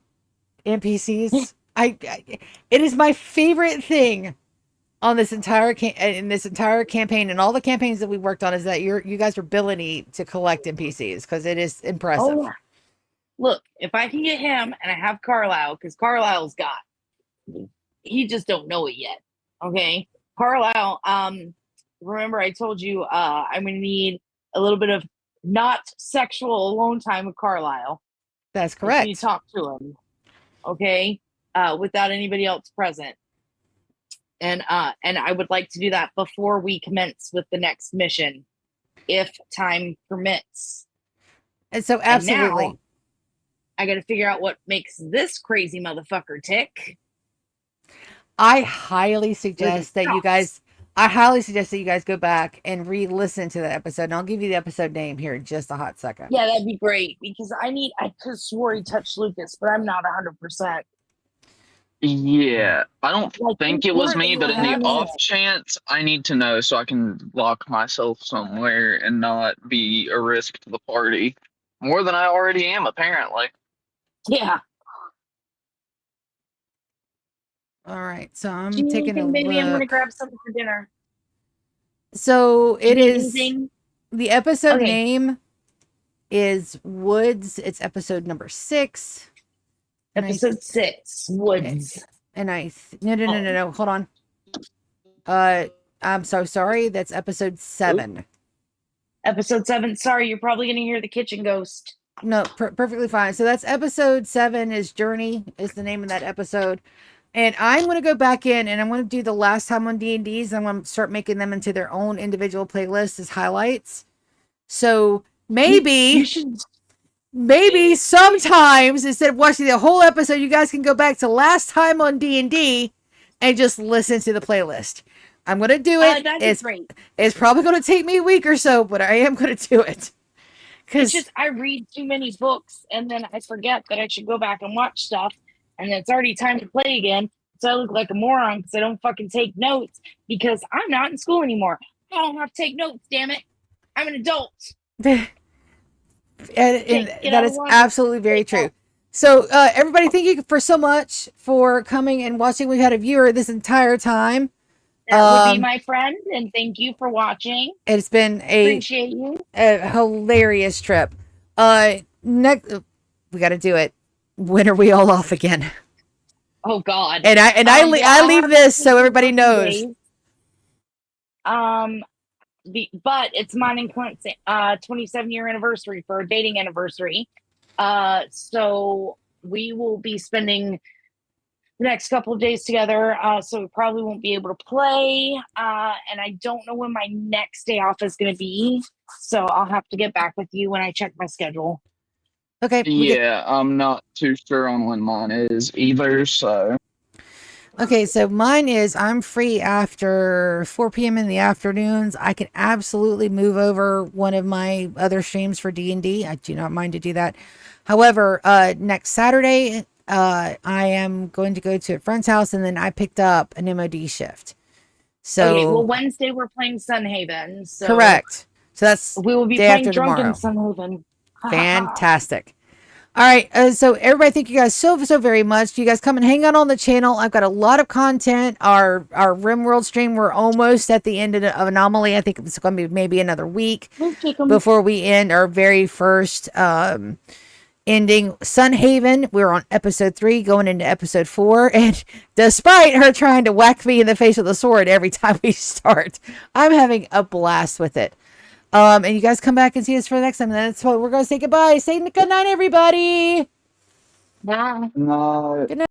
NPCs. It is my favorite thing on this entire campaign and all the campaigns that we worked on is that you guys' ability to collect NPCs because it is impressive. Oh, look, if I can get him and I have Carlisle, because Carlisle's got, he just don't know it yet. Okay, Carlisle. Remember I told you I'm gonna need a little bit of not sexual alone time with Carlisle. That's You correct. talk to him, okay, without anybody else present. And I would like to do that before we commence with the next mission, if time permits. And so absolutely. And now, I got to figure out what makes this crazy motherfucker tick. I highly suggest that you guys go back and re-listen to the episode. And I'll give you the episode name here in just a hot second. Yeah, that'd be great because I could have swore he touched Lucas, but I'm not 100%. Yeah, I don't Like, think it was me, but in the happened. off chance, I need to know so I can lock myself somewhere and not be a risk to the party. More than I already am, apparently. Yeah. All right, so I'm Do you need taking anything, a baby? I'm gonna look. grab something for dinner. So Do you it need is anything? the episode Okay. name is Woods. It's episode number 6. Episode 6, Woods. And no. Hold on. I'm so sorry. That's episode 7. Episode 7. Sorry, you're probably gonna hear the kitchen ghost. No, perfectly fine. So that's episode 7 is Journey is the name of that episode. And I'm going to go back in and I'm going to do the last time on D&Ds. I'm going to start making them into their own individual playlists as highlights. So maybe you should. Maybe sometimes instead of watching the whole episode, you guys can go back to last time on D&D and just listen to the playlist. I'm going to do it. That's great. It's probably going to take me a week or so, but I am going to do it. It's just I read too many books and then I forget that I should go back and watch stuff, and then it's already time to play again. So I look like a moron because I don't fucking take notes because I'm not in school anymore. I don't have to take notes, damn it. I'm an adult. and that is absolutely very true. So everybody, thank you for so much for coming and watching. We've had a viewer this entire time. That would be my friend, and thank you for watching. It's been Appreciate you. A hilarious trip. Next, we got to do it. When are we all off again? Oh God! And I leave this so everybody knows. But it's mine and Clint's 27-year anniversary for a dating anniversary. So we will be spending the next couple of days together. So we probably won't be able to play. And I don't know when my next day off is going to be. So I'll have to get back with you when I check my schedule. Okay. Yeah, I'm not too sure on when mine is either, so. Okay, so mine is I'm free after 4 p.m. in the afternoons. I can absolutely move over one of my other streams for D&D. I do not mind to do that. However, next Saturday I am going to go to a friend's house, and then I picked up an MOD shift. So Okay, well, Wednesday we're playing Sunhaven. So correct. So that's we will be day playing after Drunken tomorrow. Sunhaven. Fantastic. All right, so everybody, thank you guys so very much. You guys come and hang out on the channel. I've got a lot of content. Our RimWorld stream, we're almost at the end of Anomaly. I think it's going to be maybe another week before we end our very first ending Sunhaven. We're on episode 3 going into episode 4, and despite her trying to whack me in the face with a sword every time we start, I'm having a blast with it. And you guys come back and see us for the next time. That's what we're going to say goodbye. Say good night, everybody. Bye. No. Good night.